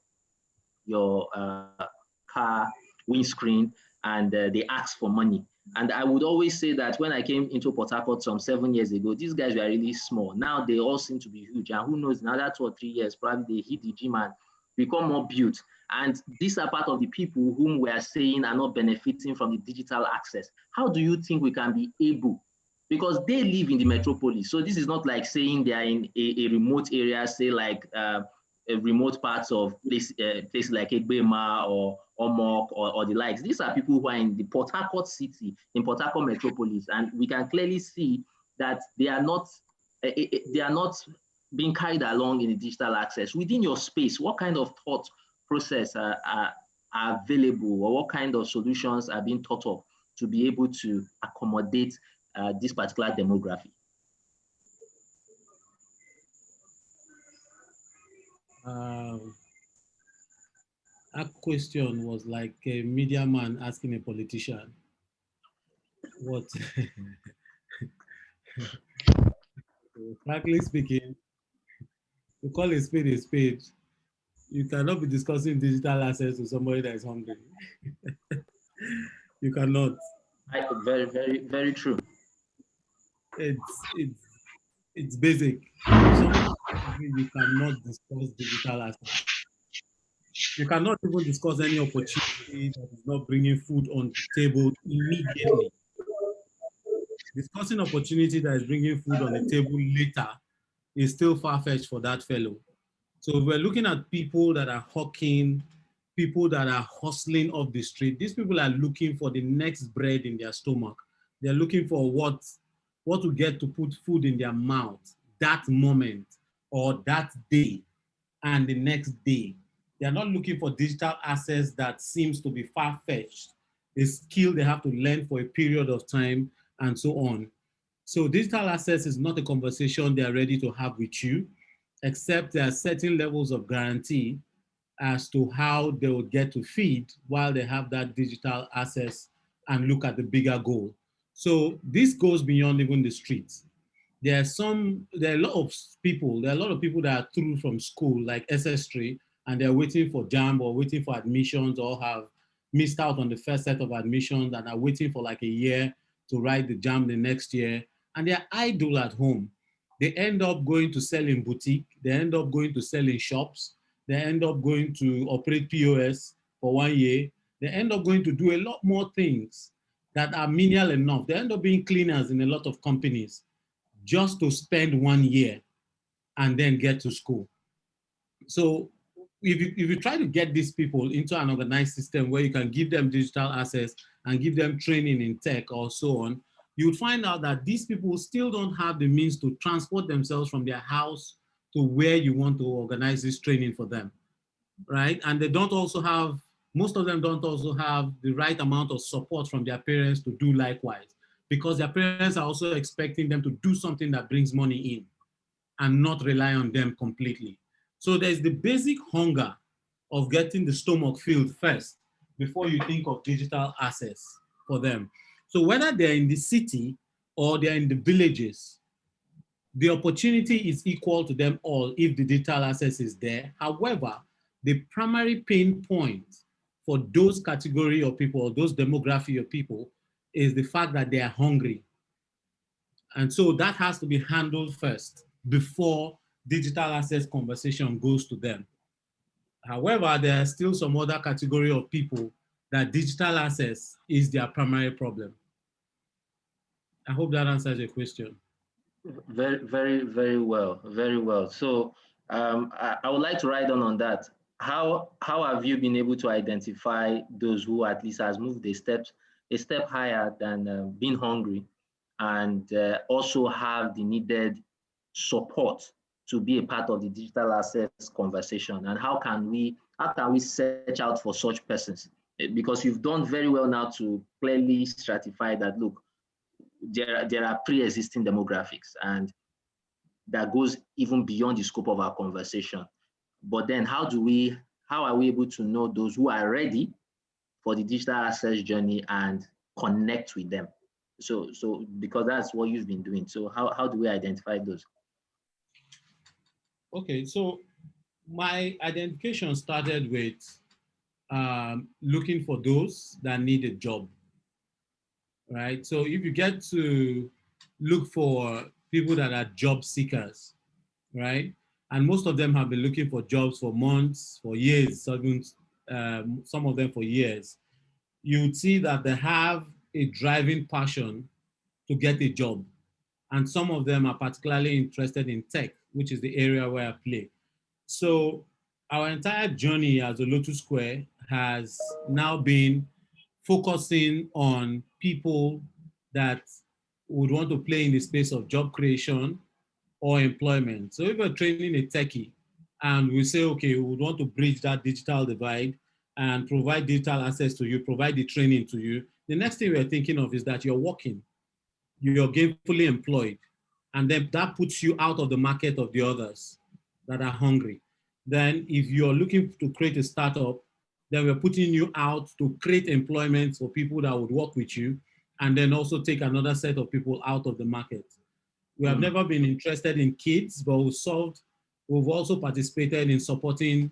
car windscreen, and they ask for money. And I would always say that when I came into Port-Harcourt some 7 years ago, these guys were really small. Now they all seem to be huge, and who knows, in another 2 or 3 years, probably they hit the gym and become more built. And these are part of the people whom we are saying are not benefiting from the digital access. How do you think we can be able, because they live in the metropolis, so this is not like saying they are in a remote area, say like remote parts of places like Egbema or Omok or the likes. These are people who are in the Port-Harcourt city, in Port-Harcourt metropolis, and we can clearly see that they are not being carried along in the digital access. Within your space, what kind of thought process are available, or what kind of solutions are being thought of to be able to accommodate this particular demography? That question was like a media man asking a politician. What? Frankly speaking, to call a spade a spade, you cannot be discussing digital access to somebody that is hungry. You cannot. Very, very, very true. It's basic. You cannot discuss digital access. You cannot even discuss any opportunity that is not bringing food on the table immediately. Discussing opportunity that is bringing food on the table later is still far-fetched for that fellow. So we're looking at people that are hawking, people that are hustling off the street. These people are looking for the next bread in their stomach. They're looking for what to get to put food in their mouth that moment or that day and the next day. They're not looking for digital access that seems to be far-fetched, a skill they have to learn for a period of time and so on. So digital access is not a conversation they are ready to have with you. except there are certain levels of guarantee as to how they will get to feed while they have that digital access and look at the bigger goal. So this goes beyond even the streets. There are a lot of people, that are through from school, like SS3, and they're waiting for JAMB or waiting for admissions or have missed out on the first set of admissions and are waiting for like a year to write the JAMB the next year. And they're idle at home. They end up going to sell in boutique. They end up going to sell in shops. They end up going to operate POS for 1 year. They end up going to do a lot more things that are menial enough. They end up being cleaners in a lot of companies just to spend 1 year and then get to school. So if you try to get these people into an organized system where you can give them digital access and give them training in tech or so on, you would find out that these people still don't have the means to transport themselves from their house to where you want to organize this training for them, right? And they don't also have, most of them don't also have the right amount of support from their parents to do likewise, because their parents are also expecting them to do something that brings money in and not rely on them completely. So there's the basic hunger of getting the stomach filled first before you think of digital access for them. So whether they're in the city or they're in the villages, the opportunity is equal to them all if the digital access is there. However, the primary pain point for those category of people or those demography of people is the fact that they are hungry. And so that has to be handled first before digital access conversation goes to them. However, there are still some other category of people that digital access is their primary problem. I hope that answers your question. Very, very, very well, very well. So I would like to write on that. How have you been able to identify those who at least has moved a step higher than being hungry, and also have the needed support to be a part of the digital access conversation? And how can we search out for such persons? Because you've done very well now to clearly stratify that, look, there are pre-existing demographics, and that goes even beyond the scope of our conversation. But then how are we able to know those who are ready for the digital access journey and connect with them? So because that's what you've been doing. So how do we identify those? Okay, so my identification started with looking for those that need a job, right? So if you get to look for people that are job seekers, right? And most of them have been looking for jobs for months, for years, some of them for years. You would see that they have a driving passion to get a job. And some of them are particularly interested in tech, which is the area where I play. So our entire journey as a Lotus Square has now been focusing on people that would want to play in the space of job creation or employment. So if we're training a techie and we say, okay, we would want to bridge that digital divide and provide digital access to you, provide the training to you, the next thing we're thinking of is that you're working, you're gainfully employed, and then that puts you out of the market of the others that are hungry. Then if you're looking to create a startup, then we're putting you out to create employment for people that would work with you, and then also take another set of people out of the market. We have never been interested in kids, but we've also participated in supporting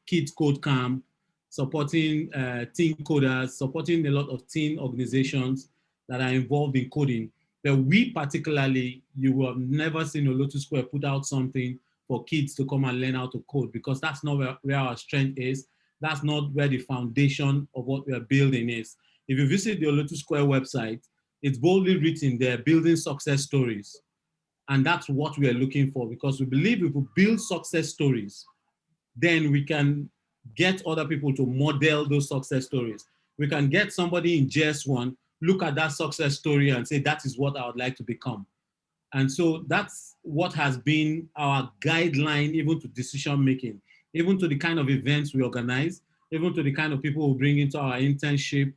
Kids Code Camp, supporting teen coders, supporting a lot of teen organizations that are involved in coding. But we particularly, you will have never seen a Lotus Square put out something for kids to come and learn how to code, because that's not where our strength is. That's not where the foundation of what we are building is. If you visit the Lotus Square website, it's boldly written there, building success stories. And that's what we are looking for, because we believe if we build success stories, then we can get other people to model those success stories. We can get somebody in JS1, look at that success story and say, that is what I would like to become. And so that's what has been our guideline, even to decision making, even to the kind of events we organize, even to the kind of people we bring into our internship,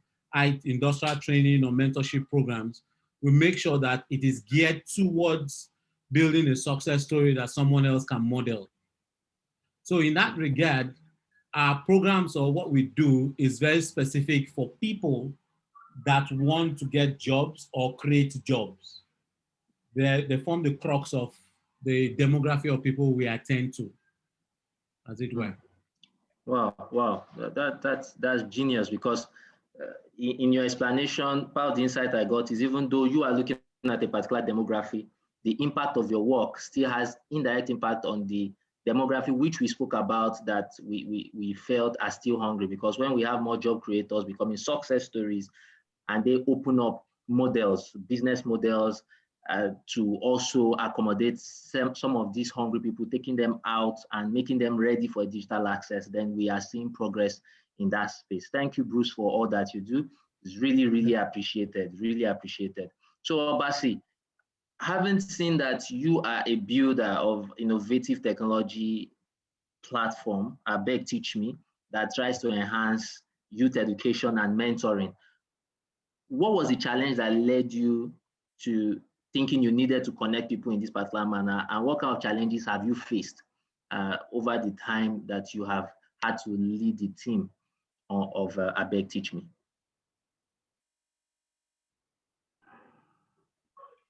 industrial training or mentorship programs. We make sure that it is geared towards building a success story that someone else can model. So in that regard, our programs or what we do is very specific for people that want to get jobs or create jobs. They form the crux of the demography of people we attend to, as it were. Wow, that's genius, because in your explanation, part of the insight I got is, even though you are looking at a particular demography, the impact of your work still has indirect impact on the demography which we spoke about, that we felt are still hungry. Because when we have more job creators becoming success stories, and they open up models, business models, to also accommodate some of these hungry people, taking them out and making them ready for digital access, then we are seeing progress in that space. Thank you, Bruce, for all that you do. It's really, really appreciated, really appreciated. So, Obasi, having seen that you are a builder of innovative technology platform, Abeg Teach Me, that tries to enhance youth education and mentoring, what was the challenge that led you to thinking you needed to connect people in this particular manner, and what kind of challenges have you faced over the time that you have had to lead the team of Abeg Teach Me?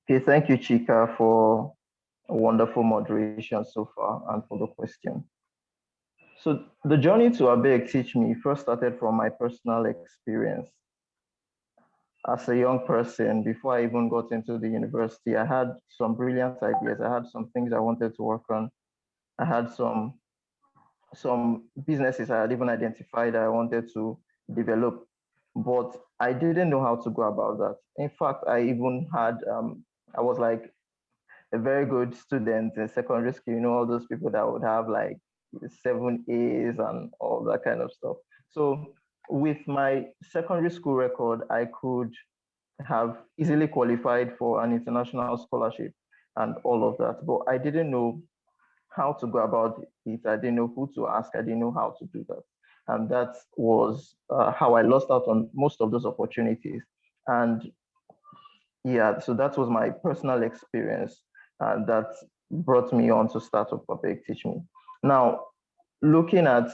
Okay, thank you, Chika, for a wonderful moderation so far and for the question. So the journey to Abeg Teach Me first started from my personal experience. As a young person, before I even got into the university, I had some brilliant ideas. I had some things I wanted to work on. I had some businesses I had even identified that I wanted to develop, but I didn't know how to go about that. In fact, I even had, I was like a very good student in secondary school, all those people that would have like 7 A's and all that kind of stuff. So with my secondary school record, I could have easily qualified for an international scholarship and all of that, but I didn't know how to go about it. I didn't know who to ask. I didn't know how to do that. And that was how I lost out on most of those opportunities. And yeah, so that was my personal experience that brought me on to start up Abeg Teach Me. Now, looking at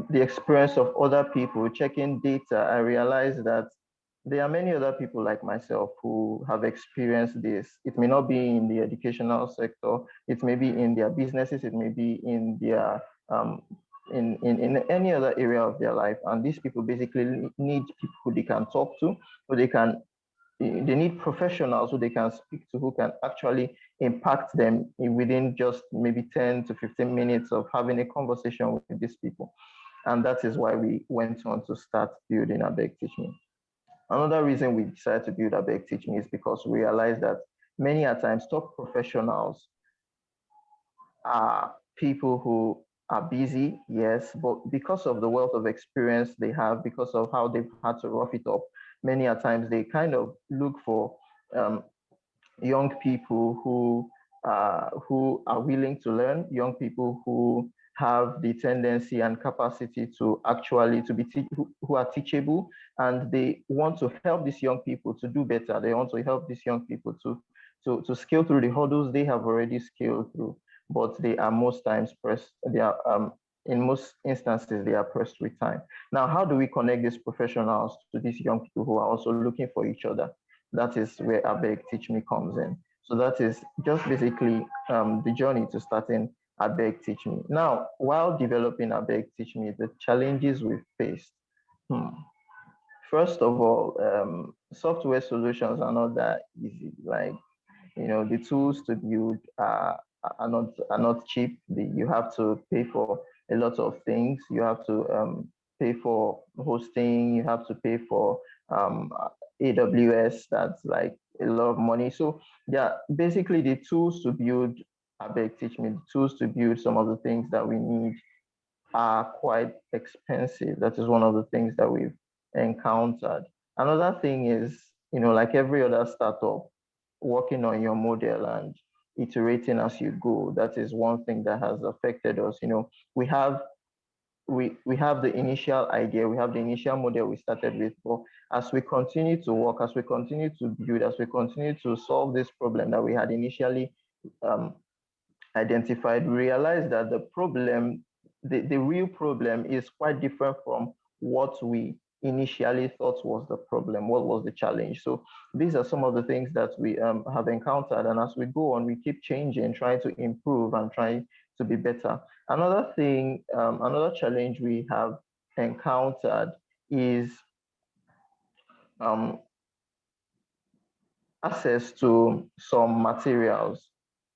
the experience of other people, checking data, I realized that there are many other people like myself who have experienced this. It may not be in the educational sector, it may be in their businesses, it may be in their in any other area of their life. And these people basically need people who they can talk to, who they need professionals who they can speak to, who can actually impact them within just maybe 10 to 15 minutes of having a conversation with these people. And that is why we went on to start building Abeg Teach Me. Another reason we decided to build Abeg Teach Me is because we realized that many a times top professionals are people who are busy, yes, but because of the wealth of experience they have, because of how they've had to rough it up, many a times they kind of look for young people who are willing to learn, young people who have the tendency and capacity to actually who are teachable, and they want to help these young people to do better. They want to help these young people to scale through the hurdles they have already scaled through, but they are most times pressed. They are in most instances they are pressed with time. Now, how do we connect these professionals to these young people who are also looking for each other? That is where Abeg Teach Me comes in. So that is just basically the journey to starting Abeg Teach Me. Now, while developing Abeg Teach Me, the challenges we faced. First of all, software solutions are not that easy. Like, the tools to build are not cheap. You have to pay for a lot of things. You have to pay for hosting. You have to pay for AWS. That's like a lot of money. So yeah, basically the tools to build Abeg Teach Me, the tools to build some of the things that we need are quite expensive. That is one of the things that we've encountered. Another thing is, like every other startup, working on your model and iterating as you go. That is one thing that has affected us. We have the initial idea, we have the initial model we started with, but as we continue to work, as we continue to build, as we continue to solve this problem that we had initially identified, we realized that the problem, the real problem is quite different from what we initially thought was the problem, what was the challenge. So these are some of the things that we have encountered. And as we go on, we keep changing, trying to improve and trying to be better. Another thing, another challenge we have encountered is um, access to some materials,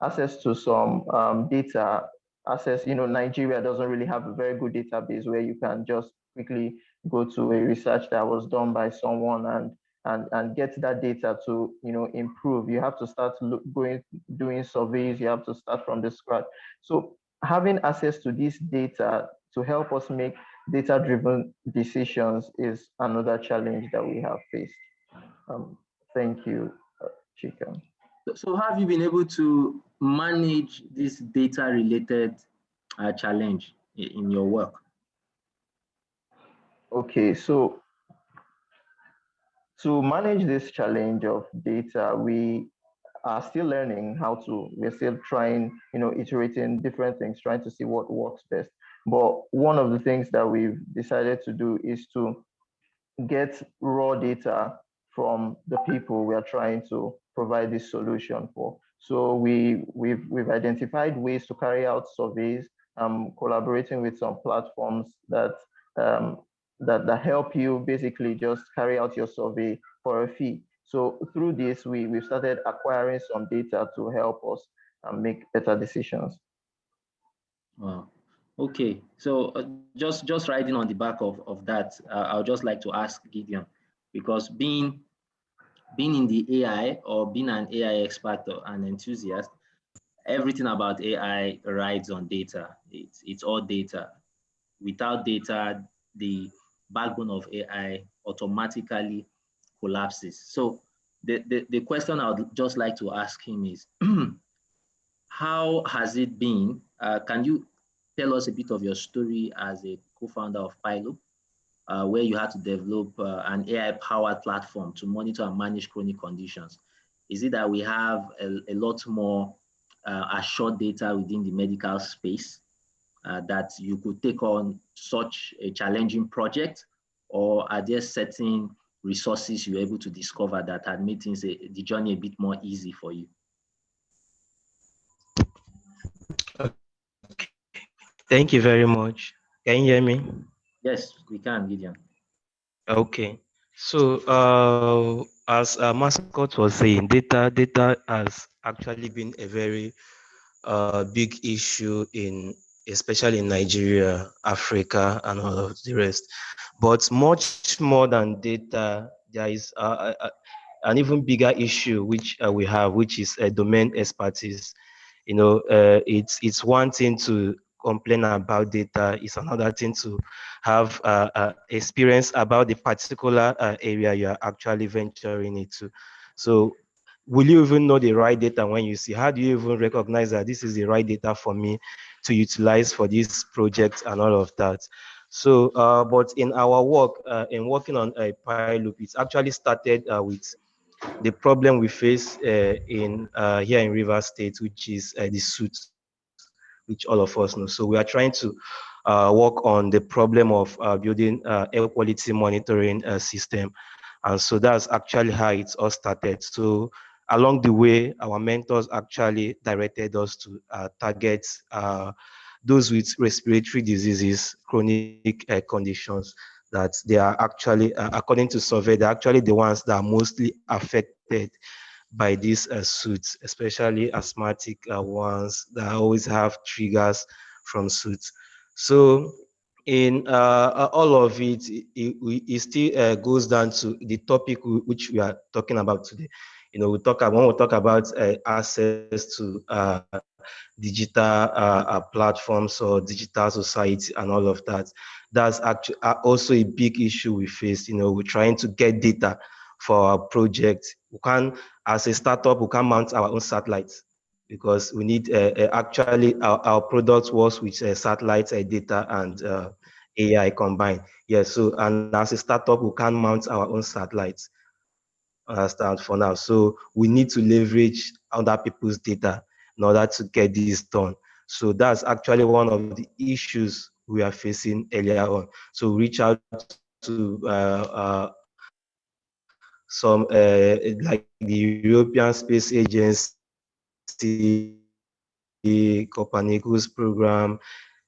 access to some data, access, Nigeria doesn't really have a very good database where you can just quickly go to a research that was done by someone and get that data to, improve. You have to start doing surveys, you have to start from the scratch. So having access to this data to help us make data-driven decisions is another challenge that we have faced. Thank you, Chika. So how have you been able to manage this data-related challenge in your work? Okay, so to manage this challenge of data, we are still learning we're still trying, iterating different things, trying to see what works best. But one of the things that we've decided to do is to get raw data from the people we are trying to provide this solution for. So we've identified ways to carry out surveys, collaborating with some platforms that that help you basically just carry out your survey for a fee. So through this, we've started acquiring some data to help us make better decisions. Wow. Okay, so just riding on the back of that, I would just like to ask Gideon, because being in the AI or being an AI expert or an enthusiast, everything about AI rides on data. It's all data. Without data, the backbone of AI automatically collapses. So the question I would just like to ask him is, how has it been? Can you tell us a bit of your story as a co-founder of Pilo, where you had to develop an AI-powered platform to monitor and manage chronic conditions? Is it that we have a lot more assured data within the medical space that you could take on such a challenging project, or are there certain resources you were able to discover that had made things, the journey a bit more easy for you? Thank you very much. Can you hear me? Yes, we can, Gideon. Okay. So, as Mascot was saying, data has actually been a very big issue especially in Nigeria, Africa, and all of the rest. But much more than data, there is an even bigger issue which we have, which is domain expertise. It's one thing to complain about data, it's another thing to have experience about the particular area you are actually venturing into. So will you even know the right data when you see? How do you even recognize that this is the right data for me to utilize for this project and all of that? So, but in our work, in working on a pilot, it's actually started with the problem we face in here in Rivers State, which is the suit, which all of us know. So we are trying to work on the problem of building air quality monitoring system. And so that's actually how it's all started. So along the way, our mentors actually directed us to target those with respiratory diseases, chronic conditions, that they are actually, according to survey, they're actually the ones that are mostly affected by these suits, especially asthmatic ones that always have triggers from suits. So in all of it still goes down to the topic which we are talking about today. When we talk about access to digital platforms or digital society and all of that. That's actually also a big issue we face. We're trying to get data for our project. We can, as a startup, we can mount our own satellites because we need actually our product works with satellite data and AI combined. Yeah, so and as a startup, we can mount our own satellites. Understand for now. So we need to leverage other people's data. in order to get this done. So that's actually one of the issues we are facing earlier on. So reach out to some like the European Space Agency, Copernicus program.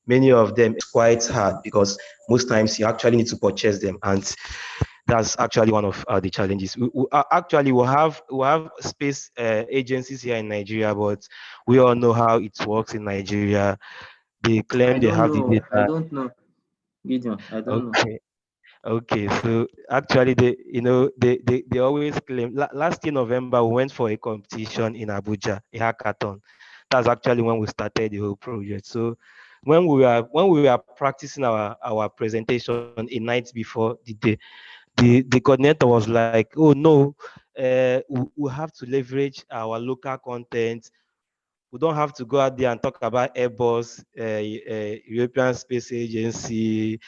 Many of them is quite hard because most times you actually need to purchase them, and that's actually one of the challenges. Actually we have space agencies here in Nigeria, but we all know how it works in Nigeria. They claim I they don't have the know. I data. don't know, Gideon. I don't know. Okay. Okay, so actually, they always claim. Last year, November, we went for a competition in Abuja, a hackathon. That's actually when we started the whole project. So when we were practicing our presentation a night before the day, the coordinator was like, "Oh no, we have to leverage our local content. We don't have to go out there and talk about Airbus, European Space Agency,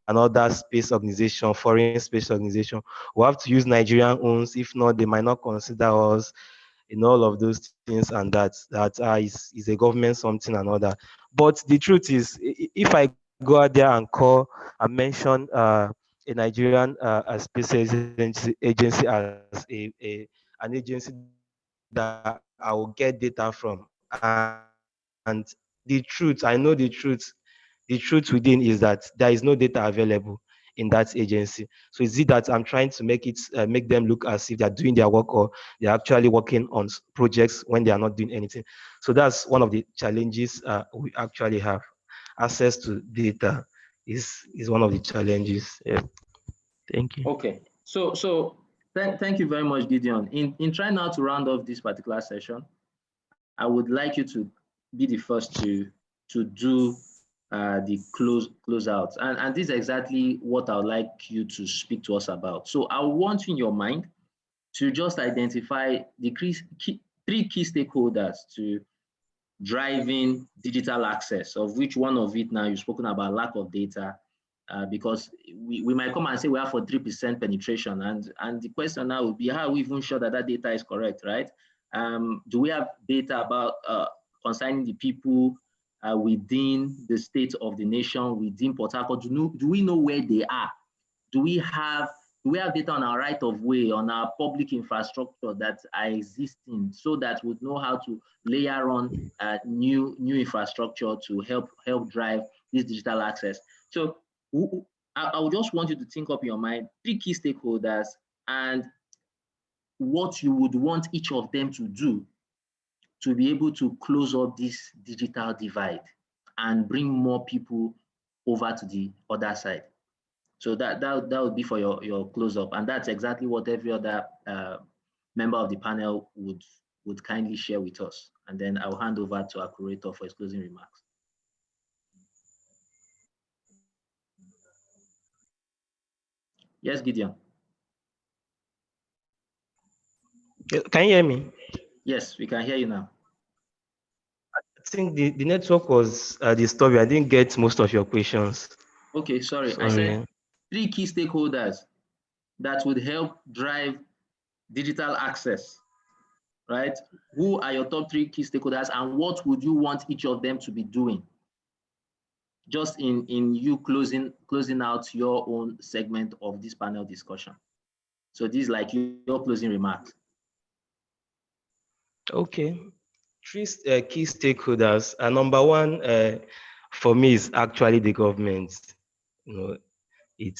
and other space organization, foreign space organization. We have to use Nigerian owns. If not, they might not consider us in all of those things, and that is a government something and all that. But the truth is, if I go out there and call and mention a Nigerian space agency as an agency that I will get data from, and the truth, I know the truth within is that there is no data available in that agency. So is it that I'm trying to make them look as if they are doing their work, or they're actually working on projects when they are not doing anything? So that's one of the challenges we actually have. Access to data is one of the challenges. Yeah. Thank you. Okay. Thank you very much, Gideon. In trying now to round off this particular session, I would like you to be the first to do the close out. And this is exactly what I would like you to speak to us about. So I want you in your mind to just identify the three key stakeholders to driving digital access, of which one of it now you've spoken about lack of data, because we might come and say we have for 3% penetration, and the question now would be, how are we even sure that that data is correct, right? Do we have data about concerning the people within the state of the nation, within Port-Harcourt? Do we know where they are? Do we have data on our right of way, on our public infrastructure that are existing, so that we know how to layer on new infrastructure to help drive this digital access? So I would just want you to think up in your mind three key stakeholders and what you would want each of them to do to be able to close up this digital divide and bring more people over to the other side. So that would be for your close up, and that's exactly what every other member of the panel would kindly share with us. And then I'll hand over to our curator for his closing remarks. Yes, Gideon. Can you hear me? Yes, we can hear you now. I think the network was disturbing. I didn't get most of your questions. Okay, sorry. I said three key stakeholders that would help drive digital access, right? Who are your top three key stakeholders, and what would you want each of them to be doing? Just in you closing out your own segment of this panel discussion. So this is like your closing remarks. Okay. Three key stakeholders. Number one, for me, is actually the government. You know, I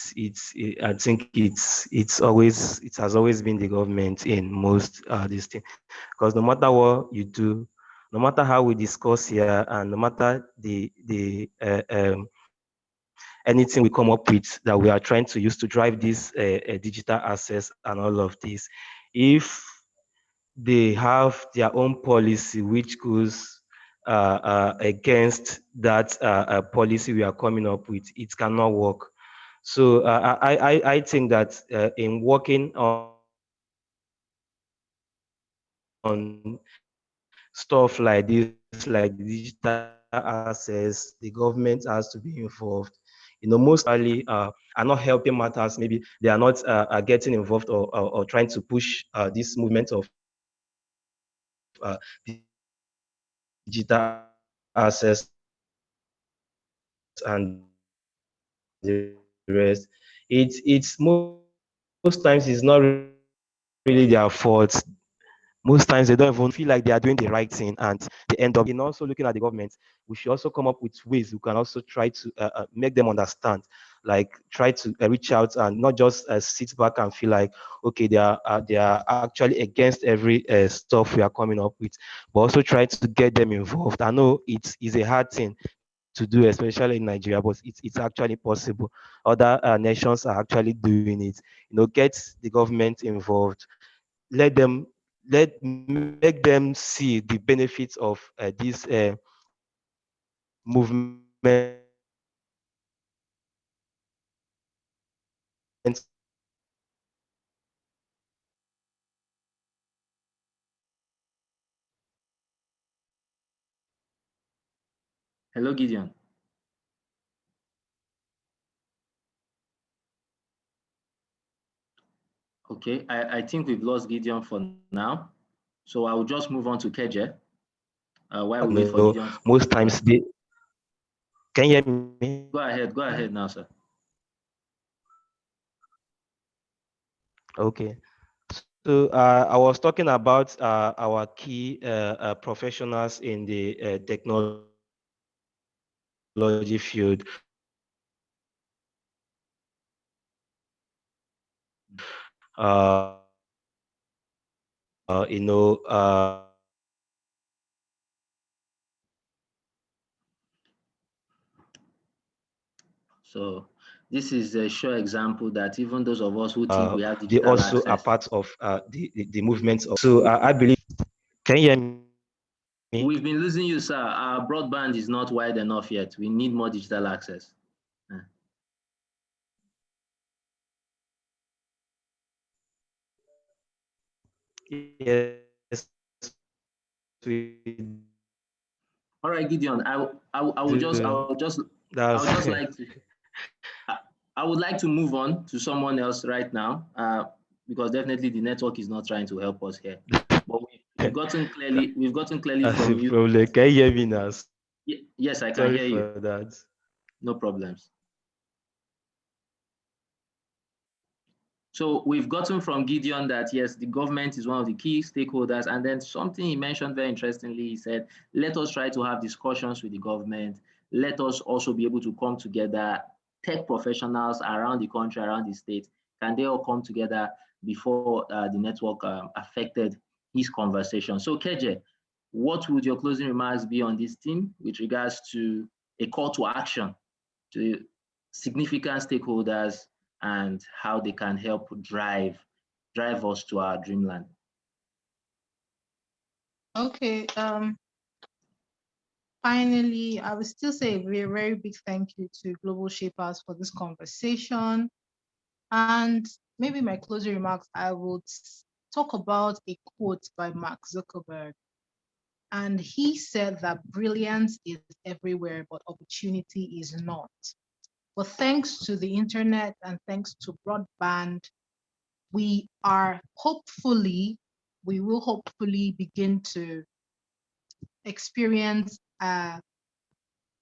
think it has always been the government in most these things, because no matter what you do, no matter how we discuss here, and no matter anything we come up with that we are trying to use to drive this digital access and all of this, if they have their own policy which goes against that policy we are coming up with, it cannot work. So I think that in working on stuff like this, like the digital access, the government has to be involved. Most actually are not helping matters. Maybe they are not getting involved, or trying to push this movement of digital access. They are just digital access and the rest. Most times it's not really their fault. Most times they don't even feel like they are doing the right thing and they end up in also looking at the government. We should also come up with ways we can also try to make them understand, like try to reach out and not just sit back and feel like okay they are actually against every stuff we are coming up with, but also try to get them involved. I know it is a hard thing to do, especially in Nigeria, but it's actually possible. Other nations are actually doing it. Get the government involved, let them let make them see the benefits of this movement of Hello, Gideon. Okay, I think we've lost Gideon for now. So I will just move on to Keje while we wait for Gideon. most times they can you hear me? Go ahead now, sir. Okay. So I was talking about our key professionals in the technology field. So this is a sure example that even those of us who think we have they digital also are access. part of the movements. So I believe, can you hear me? We've been losing you, sir. Our broadband is not wide enough yet. We need more digital access. Yes, All right, Gideon. I would just that's like to I would like to move on to someone else right now because definitely the network is not trying to help us here. But we've gotten clearly that's from a you. problem. Can you hear me now? Yes, I can Sorry hear you. for that. No problems. So we've gotten from Gideon that yes, the government is one of the key stakeholders. And then something he mentioned very interestingly, he said, let us try to have discussions with the government. Let us also be able to come together, tech professionals around the country, around the state. Can they all come together before the network affected his conversation? So Keje, what would your closing remarks be on this theme with regards to a call to action to significant stakeholders and how they can help drive us to our dreamland? Okay. Finally, I would still say a very, very big thank you to Global Shapers for this conversation. And maybe my closing remarks, I would talk about a quote by Mark Zuckerberg. And he said that brilliance is everywhere, but opportunity is not. But thanks to the internet and thanks to broadband, we will hopefully begin to experience a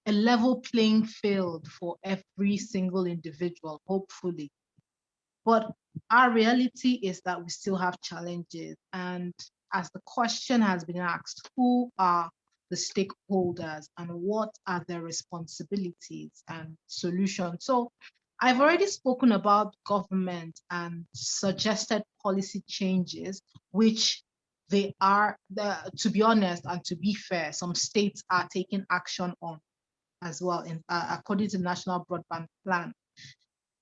level playing field for every single individual, hopefully. But our reality is that we still have challenges. And as the question has been asked, who are the stakeholders and what are their responsibilities and solutions? So I've already spoken about government and suggested policy changes, which to be honest and to be fair, some states are taking action on as well, according to the National Broadband Plan.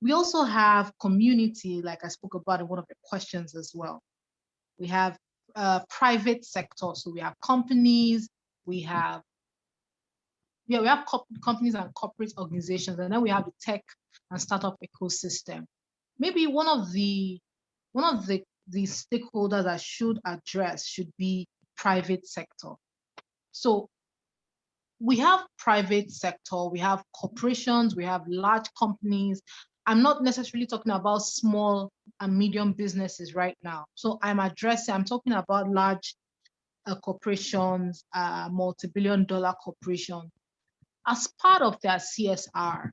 We also have community, like I spoke about in one of the questions as well. We have private sector, so we have companies, we have companies and corporate organizations, and then we have the tech and startup ecosystem. Maybe one of the stakeholders I should address should be private sector. So we have private sector, we have corporations, we have large companies. I'm not necessarily talking about small and medium businesses right now. So I'm talking about large corporations, multi-billion-dollar corporations, as part of their CSR,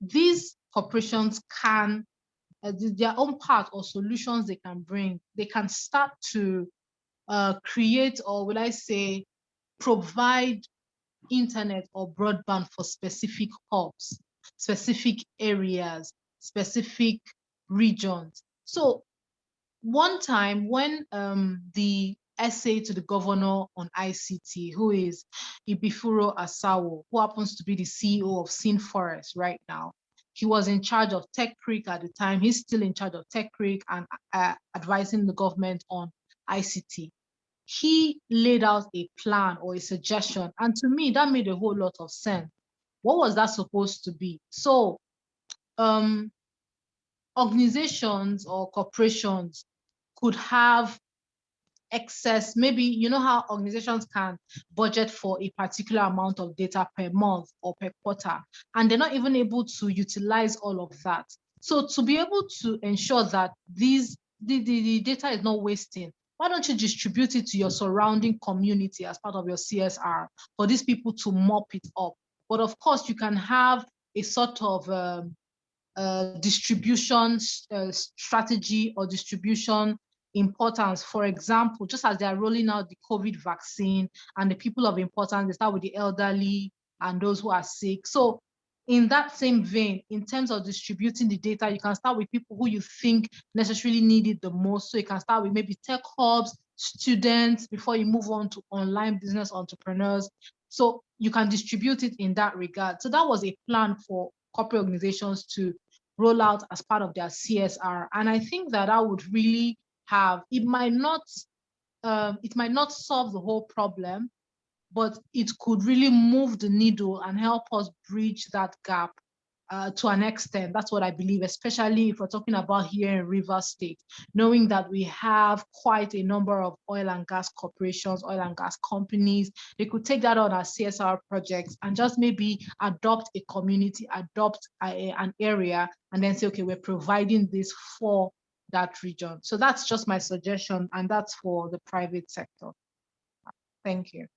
these corporations can, their own part or solutions they can bring, they can start to create, or will I say, provide internet or broadband for specific hubs, specific areas, specific regions. So one time when the essay to the governor on ICT, who is Ibifuro Asawo, who happens to be the CEO of Sin Forest right now, he was in charge of Tech Creek at the time. He's still in charge of Tech Creek and advising the government on ICT. He laid out a plan or a suggestion, and to me, that made a whole lot of sense. What was that supposed to be? So organizations or corporations could have excess, maybe, you know how organizations can budget for a particular amount of data per month or per quarter, and they're not even able to utilize all of that. So to be able to ensure that the data is not wasting, why don't you distribute it to your surrounding community as part of your CSR for these people to mop it up? But of course, you can have a sort of distribution strategy or distribution importance. For example, just as they are rolling out the COVID vaccine and the people of importance, they start with the elderly and those who are sick. So in that same vein, in terms of distributing the data, you can start with people who you think necessarily need it the most. So you can start with maybe tech hubs, students, before you move on to online business entrepreneurs. So you can distribute it in that regard. So that was a plan for corporate organizations to roll out as part of their CSR. And I think that that would really have, it might not solve the whole problem, but it could really move the needle and help us bridge that gap to an extent. That's what I believe, especially if we're talking about here in Rivers State, knowing that we have quite a number of oil and gas corporations, oil and gas companies. They could take that on as CSR projects and just maybe adopt a community, adopt an area, and then say, okay, we're providing this for that region. So that's just my suggestion, and that's for the private sector. Thank you.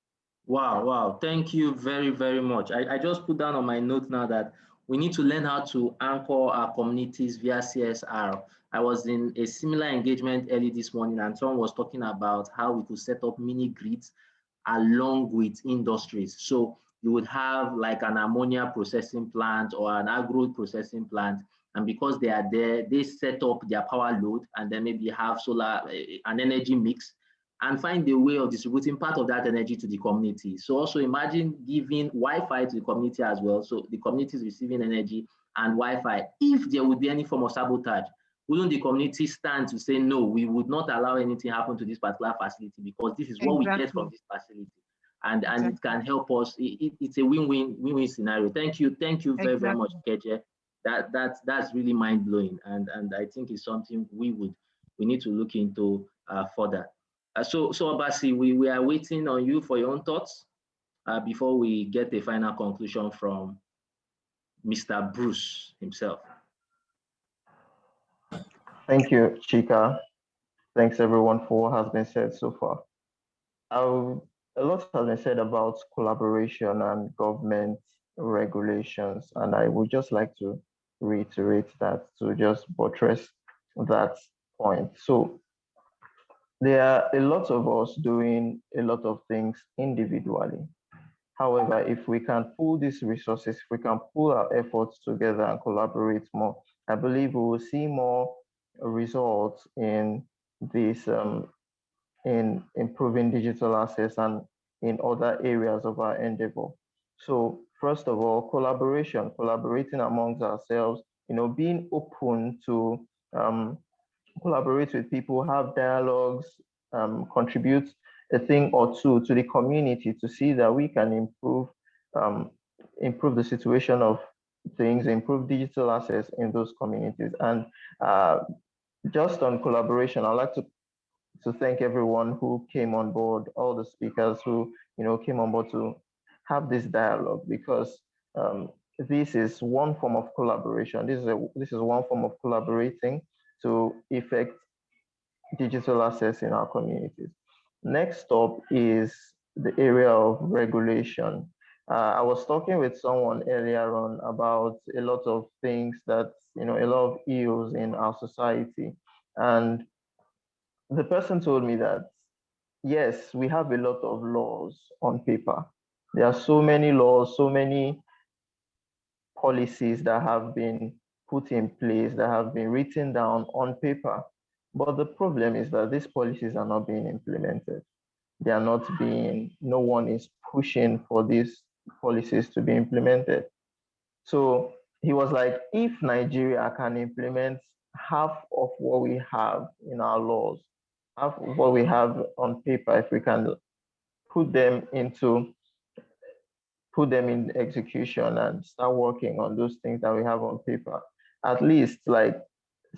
Wow. Thank you very, very much. I just put down on my note now that we need to learn how to anchor our communities via CSR. I was in a similar engagement early this morning, and someone was talking about how we could set up mini grids along with industries. So you would have like an ammonia processing plant or an agro processing plant, and because they are there, they set up their power load and then maybe have solar, an energy mix, and find a way of distributing part of that energy to the community. So also imagine giving Wi-Fi to the community as well. So the community is receiving energy and Wi-Fi. If there would be any form of sabotage, wouldn't the community stand to say, no, we would not allow anything happen to this particular facility because this is what we get from this facility. And it can help us. It's a win-win scenario. Thank you very, very much, Keje. That's really mind-blowing. And I think it's something we need to look into further. So Obasi, we are waiting on you for your own thoughts before we get the final conclusion from Mr. Bruce himself. Thank you, Chika. Thanks everyone for what has been said so far. A lot has been said about collaboration and government regulations, and I would just like to reiterate that, to just buttress that point. So there are a lot of us doing a lot of things individually. However, if we can pool these resources, if we can pool our efforts together and collaborate more, I believe we will see more results in this, in improving digital access and in other areas of our endeavor. So first of all, collaborating amongst ourselves, being open to collaborate with people, have dialogues, contribute a thing or two to the community to see that we can improve the situation of things, improve digital access in those communities. And just on collaboration, I'd like to thank everyone who came on board, all the speakers who came on board to have this dialogue, because this is one form of collaboration. This is one form of collaborating to effect digital access in our communities. Next up is the area of regulation. I was talking with someone earlier on about a lot of things that, a lot of ills in our society. And the person told me that, yes, we have a lot of laws on paper. There are so many laws, so many policies that have been put in place, that have been written down on paper. But the problem is that these policies are not being implemented. They are not being, no one is pushing for these policies to be implemented. So he was like, if Nigeria can implement half of what we have in our laws, half of what we have on paper, if we can put them into put them in execution and start working on those things that we have on paper, at least like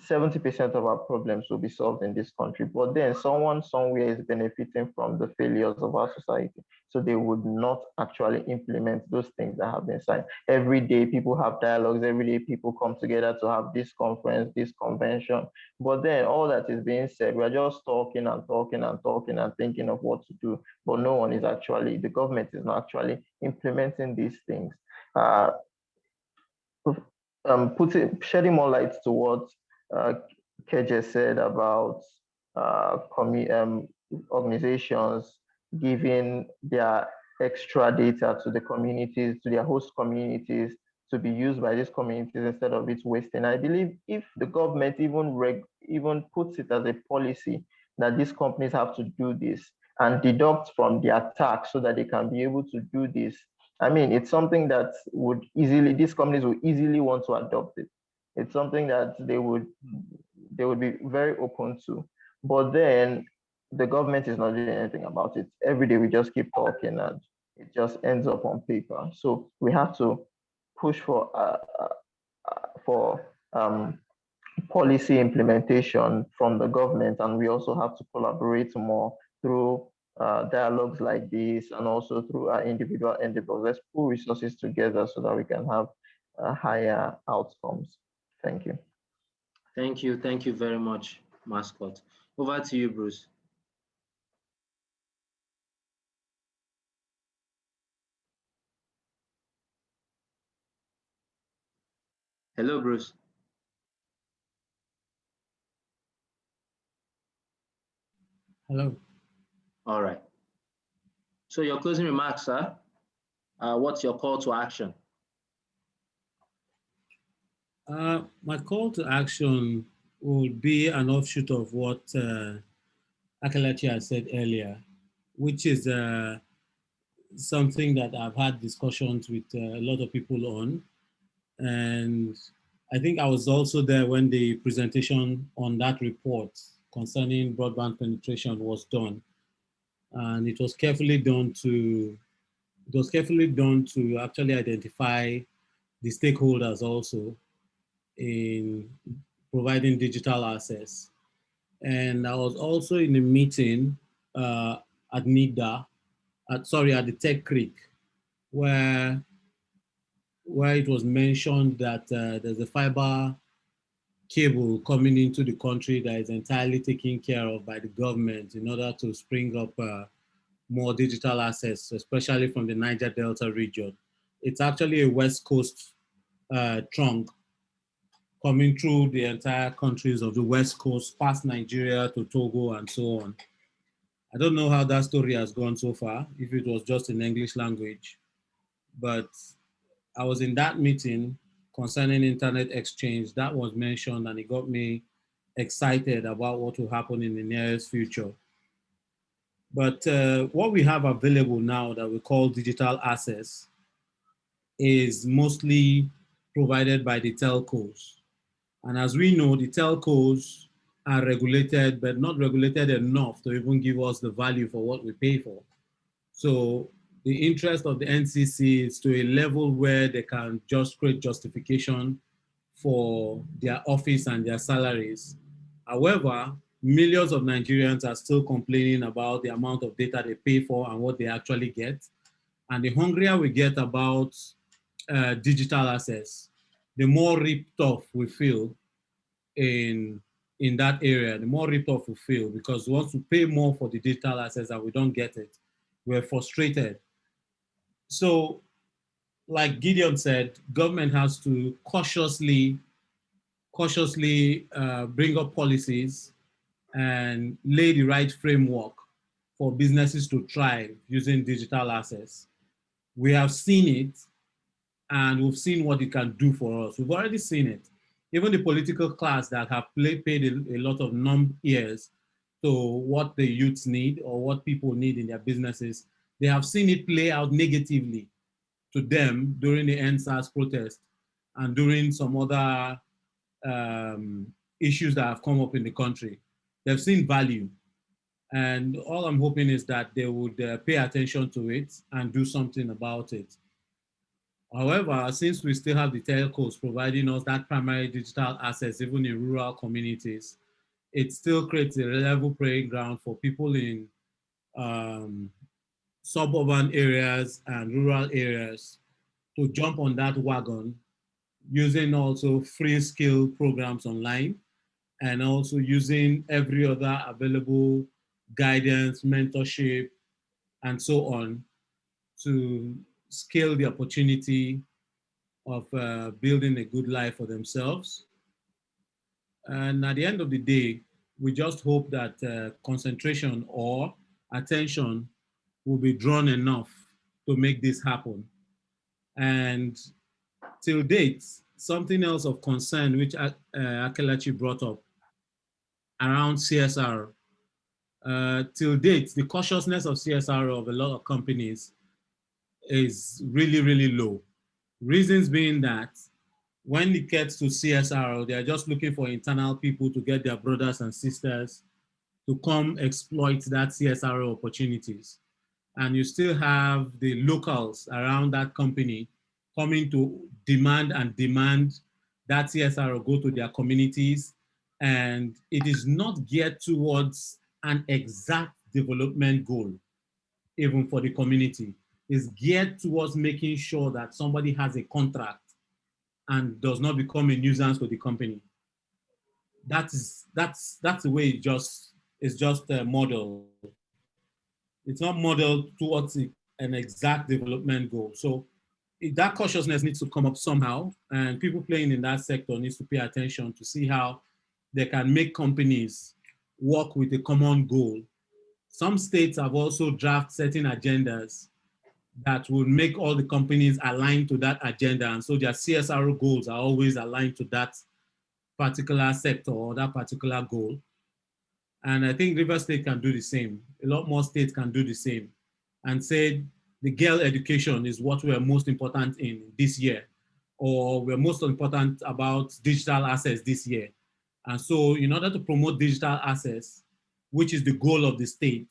70% of our problems will be solved in this country. But then someone somewhere is benefiting from the failures of our society. So they would not actually implement those things that have been signed. Every day people have dialogues, every day people come together to have this conference, this convention. But then all that is being said, we're just talking and talking and talking and thinking of what to do. But no one is actually, the government is not actually implementing these things. Shedding more light to what KJ said about organizations giving their extra data to the communities, to their host communities, to be used by these communities instead of it wasting. I believe if the government even puts it as a policy that these companies have to do this and deduct from their tax so that they can be able to do this, I mean, it's something that these companies would easily want to adopt it. It's something that they would be very open to. But then the government is not doing anything about it. Every day we just keep talking and it just ends up on paper. So we have to push for policy implementation from the government, and we also have to collaborate more through dialogues like this and also through our individual endeavors. Let's pull resources together so that we can have higher outcomes. Thank you. Thank you. Thank you very much, Mascot. Over to you, Bruce. Hello, Bruce. Hello. All right. So your closing remarks, sir. What's your call to action? My call to action would be an offshoot of what Akelechi has said earlier, which is something that I've had discussions with a lot of people on. And I think I was also there when the presentation on that report concerning broadband penetration was done. And it was carefully done to actually identify the stakeholders also in providing digital access. And I was also in a meeting at NIDA, at the Tech Creek, where it was mentioned that there's a fiber cable coming into the country that is entirely taken care of by the government in order to spring up more digital access, especially from the Niger Delta region. It's actually a West Coast trunk coming through the entire countries of the West Coast, past Nigeria to Togo and so on. I don't know how that story has gone so far, if it was just in English language, but I was in that meeting concerning internet exchange that was mentioned, and it got me excited about what will happen in the nearest future. But what we have available now that we call digital access is mostly provided by the telcos. And as we know, the telcos are regulated, but not regulated enough to even give us the value for what we pay for. So the interest of the NCC is to a level where they can just create justification for their office and their salaries. However, millions of Nigerians are still complaining about the amount of data they pay for and what they actually get. And the hungrier we get about digital access, the more ripped off we feel in in that area, the more rip-off we feel, because once we pay more for the digital assets and we don't get it, we're frustrated. So, like Gideon said, government has to cautiously bring up policies and lay the right framework for businesses to thrive using digital assets. We have seen it, and we've seen what it can do for us. We've already seen it. Even the political class that have paid a lot of numb ears to what the youths need or what people need in their businesses, they have seen it play out negatively to them during the NSAS protest and during some other issues that have come up in the country. They've seen value. And all I'm hoping is that they would pay attention to it and do something about it. However, since we still have the telcos providing us that primary digital access, even in rural communities, it still creates a level playing ground for people in suburban areas and rural areas to jump on that wagon, using also free skill programs online, and also using every other available guidance, mentorship, and so on to scale the opportunity of building a good life for themselves. And at the end of the day, we just hope that concentration or attention will be drawn enough to make this happen. And till date, something else of concern, which Akelachi brought up around CSR. Till date, the cautiousness of CSR of a lot of companies is really, really low. Reasons being that when it gets to CSR, they're just looking for internal people to get their brothers and sisters to come exploit that CSR opportunities. And you still have the locals around that company coming to demand that CSR go to their communities. And it is not geared towards an exact development goal, even for the community. It's geared towards making sure that somebody has a contract and does not become a nuisance for the company. That's the way it's just modeled. It's not modeled towards an exact development goal. So that cautiousness needs to come up somehow, and people playing in that sector needs to pay attention to see how they can make companies work with a common goal. Some states have also drafted certain agendas that will make all the companies align to that agenda, and so their CSR goals are always aligned to that particular sector or that particular goal. And I think River State can do the same. A lot more states can do the same and say the girl education is what we're most important in this year, or we're most important about digital assets this year. And so in order to promote digital assets, which is the goal of the state,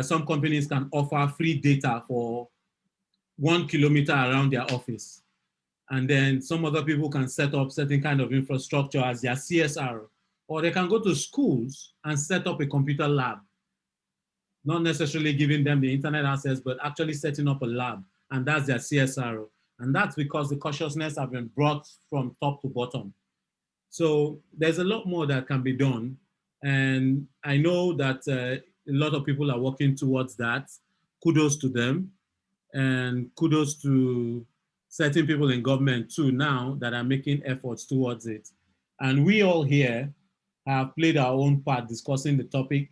some companies can offer free data for 1 kilometer around their office. And then some other people can set up certain kind of infrastructure as their CSR, or they can go to schools and set up a computer lab, not necessarily giving them the internet access, but actually setting up a lab, and that's their CSR. And that's because the cautiousness have been brought from top to bottom. So there's a lot more that can be done. And I know that a lot of people are working towards that. Kudos to them. And kudos to certain people in government too now that are making efforts towards it. And we all here have played our own part discussing the topic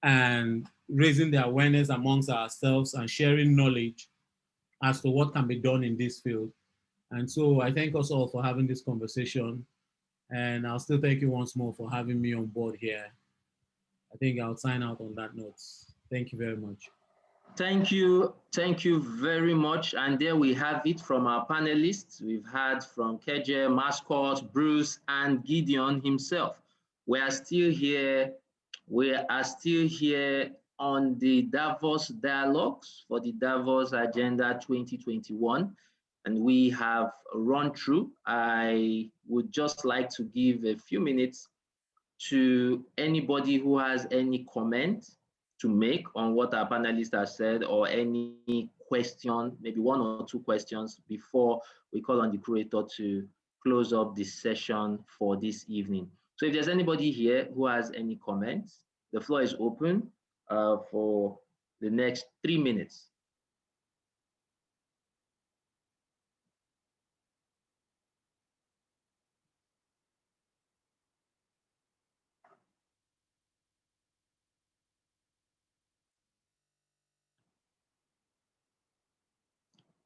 and raising the awareness amongst ourselves and sharing knowledge as to what can be done in this field. And so I thank us all for having this conversation. And I'll still thank you once more for having me on board here. I think I'll sign out on that note. Thank you very much. Thank you very much. And there we have it from our panelists. We've had from Keje, Mascot, Bruce, and Gideon himself. We are still here on the Davos Dialogues for the Davos Agenda 2021. And we have run through. I would just like to give a few minutes to anybody who has any comment to make on what our panelists have said, or any question, maybe 1 or 2 questions before we call on the curator to close up this session for this evening. So if there's anybody here who has any comments, the floor is open for the next 3 minutes.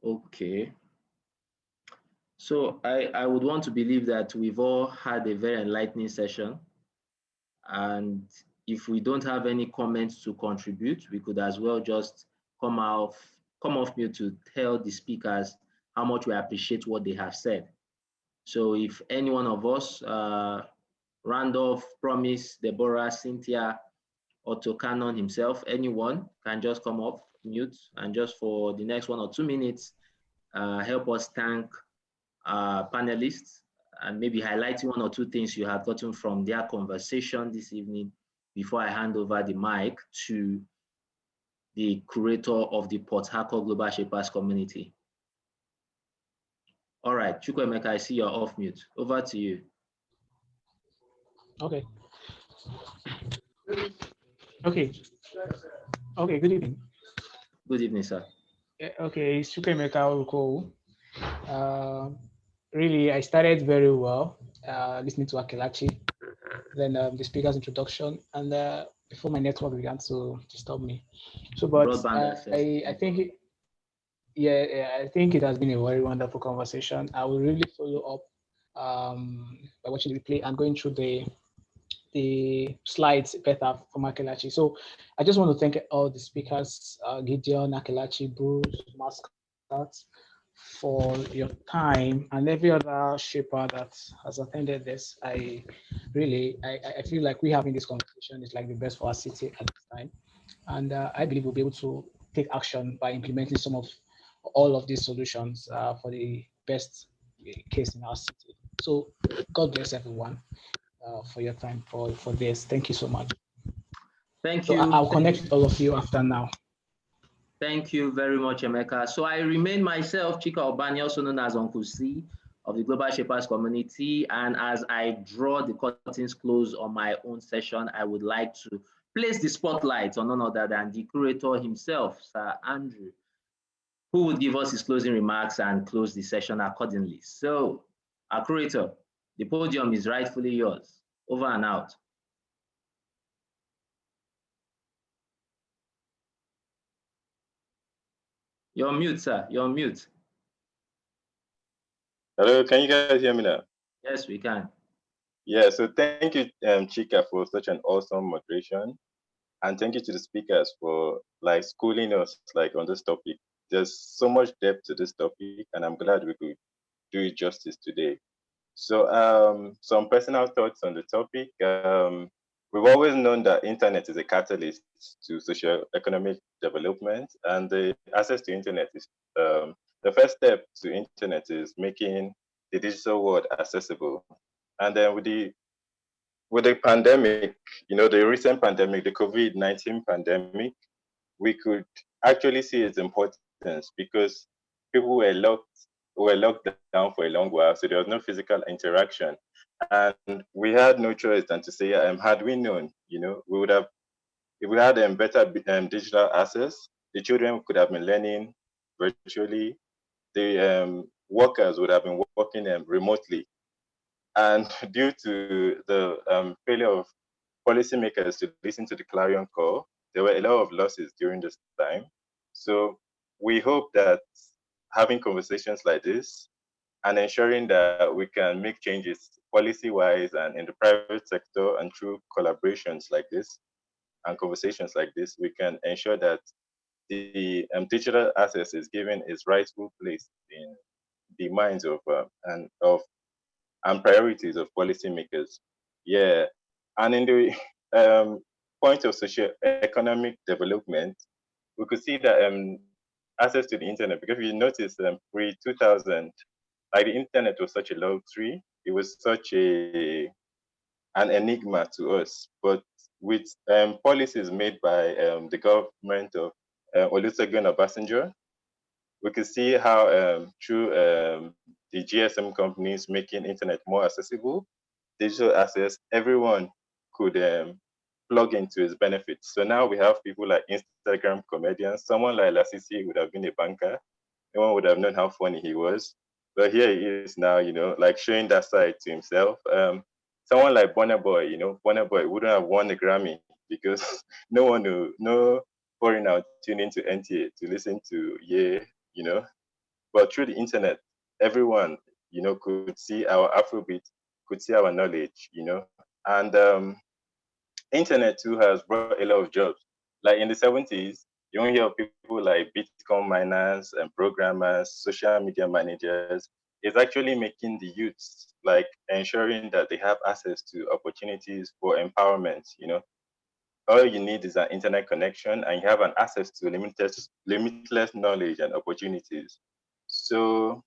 Okay. So I would want to believe that we've all had a very enlightening session. And if we don't have any comments to contribute, we could as well just come off mute to tell the speakers how much we appreciate what they have said. So if any one of us, Randolph, Promise, Deborah, Cynthia, Otto Cannon himself, anyone can just come off mute and just for the next 1 or 2 minutes, help us thank panelists and maybe highlighting 1 or 2 things you have gotten from their conversation this evening before I hand over the mic to the curator of the Port-Harcourt Global Shapers community. All right, Chukwuemeka, I see you're off mute. Over to you. Okay. Okay. Okay, good evening. Good evening, sir. Okay, Chukwuemeka Oluko. Really, I started very well listening to Akelachi, then the speaker's introduction, and before my network began to disturb me. So, but I think I think it has been a very wonderful conversation. I will really follow up by watching the replay and going through the slides better from Akelachi. So I just want to thank all the speakers, Gideon, Akelachi, Bruce, Mascot, for your time, and every other shaper that has attended this. I feel like we having this conversation is like the best for our city at this time. And I believe we'll be able to take action by implementing all of these solutions for the best case in our city. So God bless everyone for your time for this. Thank you so much. Thank you. So I'll connect with all of you after now. Thank you very much, Emeka. So I remain myself, Chika Obani, also known as Uncle C of the Global Shapers community. And as I draw the curtains close on my own session, I would like to place the spotlight on none other than the curator himself, Sir Andrew, who would give us his closing remarks and close the session accordingly. So, our curator, the podium is rightfully yours. Over and out. You're on mute, sir. You're on mute. Hello, can you guys hear me now? Yes, we can. Yeah, so thank you, Chika, for such an awesome moderation. And thank you to the speakers for like schooling us like on this topic. There's so much depth to this topic, and I'm glad we could do it justice today. So some personal thoughts on the topic. We've always known that internet is a catalyst to socio-economic development, and the access to internet is the first step to internet is making the digital world accessible. And then with the pandemic, the recent pandemic, the COVID-19 pandemic, we could actually see its importance because people were locked down for a long while, so there was no physical interaction. And we had no choice than to say, had we known, we would have, if we had better digital access, the children could have been learning virtually, the workers would have been working remotely. And due to the failure of policymakers to listen to the clarion call, there were a lot of losses during this time. So we hope that having conversations like this and ensuring that we can make changes policy-wise and in the private sector and through collaborations like this and conversations like this, we can ensure that the digital access is given its rightful place in the minds of and priorities of policymakers. Yeah, and in the point of socio-economic development, we could see that access to the internet, because we noticed pre-2000, like the internet was such a luxury, it was such an enigma to us. But with policies made by the government of Olusegun Obasanjo, we could see how through the GSM companies making internet more accessible, digital access, everyone could plug into its benefits. So now we have people like Instagram comedians. Someone like Lasisi would have been a banker. No one would have known how funny he was. But here he is now, like showing that side to himself. Someone like Burna Boy, Burna Boy wouldn't have won the Grammy because no foreigner would tune into NTA to listen to But through the internet, everyone, could see our Afrobeat, could see our knowledge, And internet too has brought a lot of jobs. Like in the 70s, you won't hear of people like Bitcoin miners and programmers, social media managers. It's actually making the youths like ensuring that they have access to opportunities for empowerment. All you need is an internet connection and you have an access to limitless knowledge and opportunities. So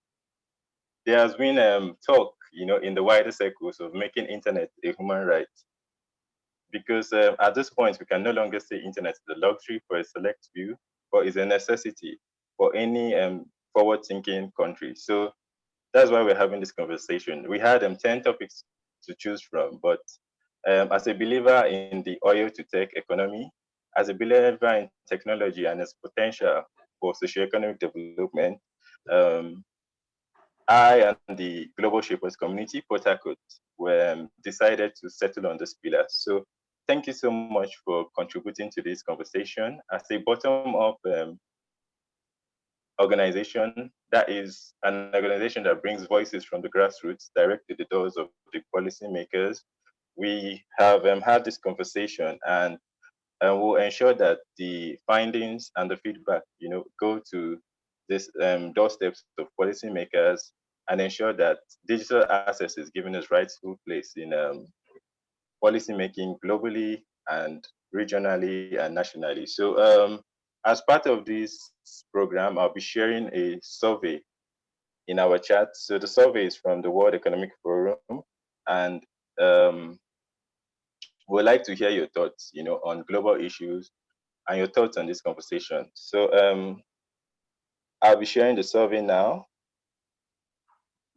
there has been talk, in the wider circles of making internet a human right because at this point we can no longer say internet is a luxury for a select few, but is a necessity for any forward-thinking country. So that's why we're having this conversation. We had 10 topics to choose from, but as a believer in the oil to tech economy, as a believer in technology and its potential for socio-economic development, I and the Global Shapers community, Port-Harcourt, were decided to settle on this pillar. So thank you so much for contributing to this conversation. As a bottom-up organization, that is an organization that brings voices from the grassroots direct to the doors of the policymakers. We have had this conversation and we'll ensure that the findings and the feedback, go to this doorsteps of policymakers and ensure that digital access is given its rightful place in policymaking globally and regionally and nationally. So as part of this program, I'll be sharing a survey in our chat. So the survey is from the World Economic Forum, and we'd like to hear your thoughts, on global issues and your thoughts on this conversation. So I'll be sharing the survey now.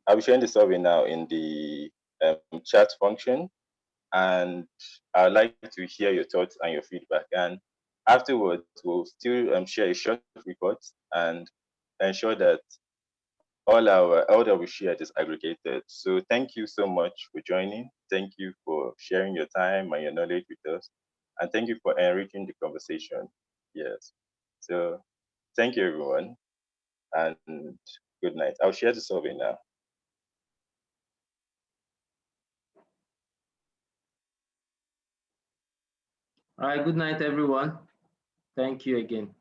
I'll be sharing the survey now in the chat function, and I'd like to hear your thoughts and your feedback. And afterwards, we'll still share a short report and ensure that all that we shared is aggregated. So thank you so much for joining. Thank you for sharing your time and your knowledge with us. And thank you for enriching the conversation. Yes. So thank you, everyone, and good night. I'll share the survey now. All right, good night, everyone. Thank you again.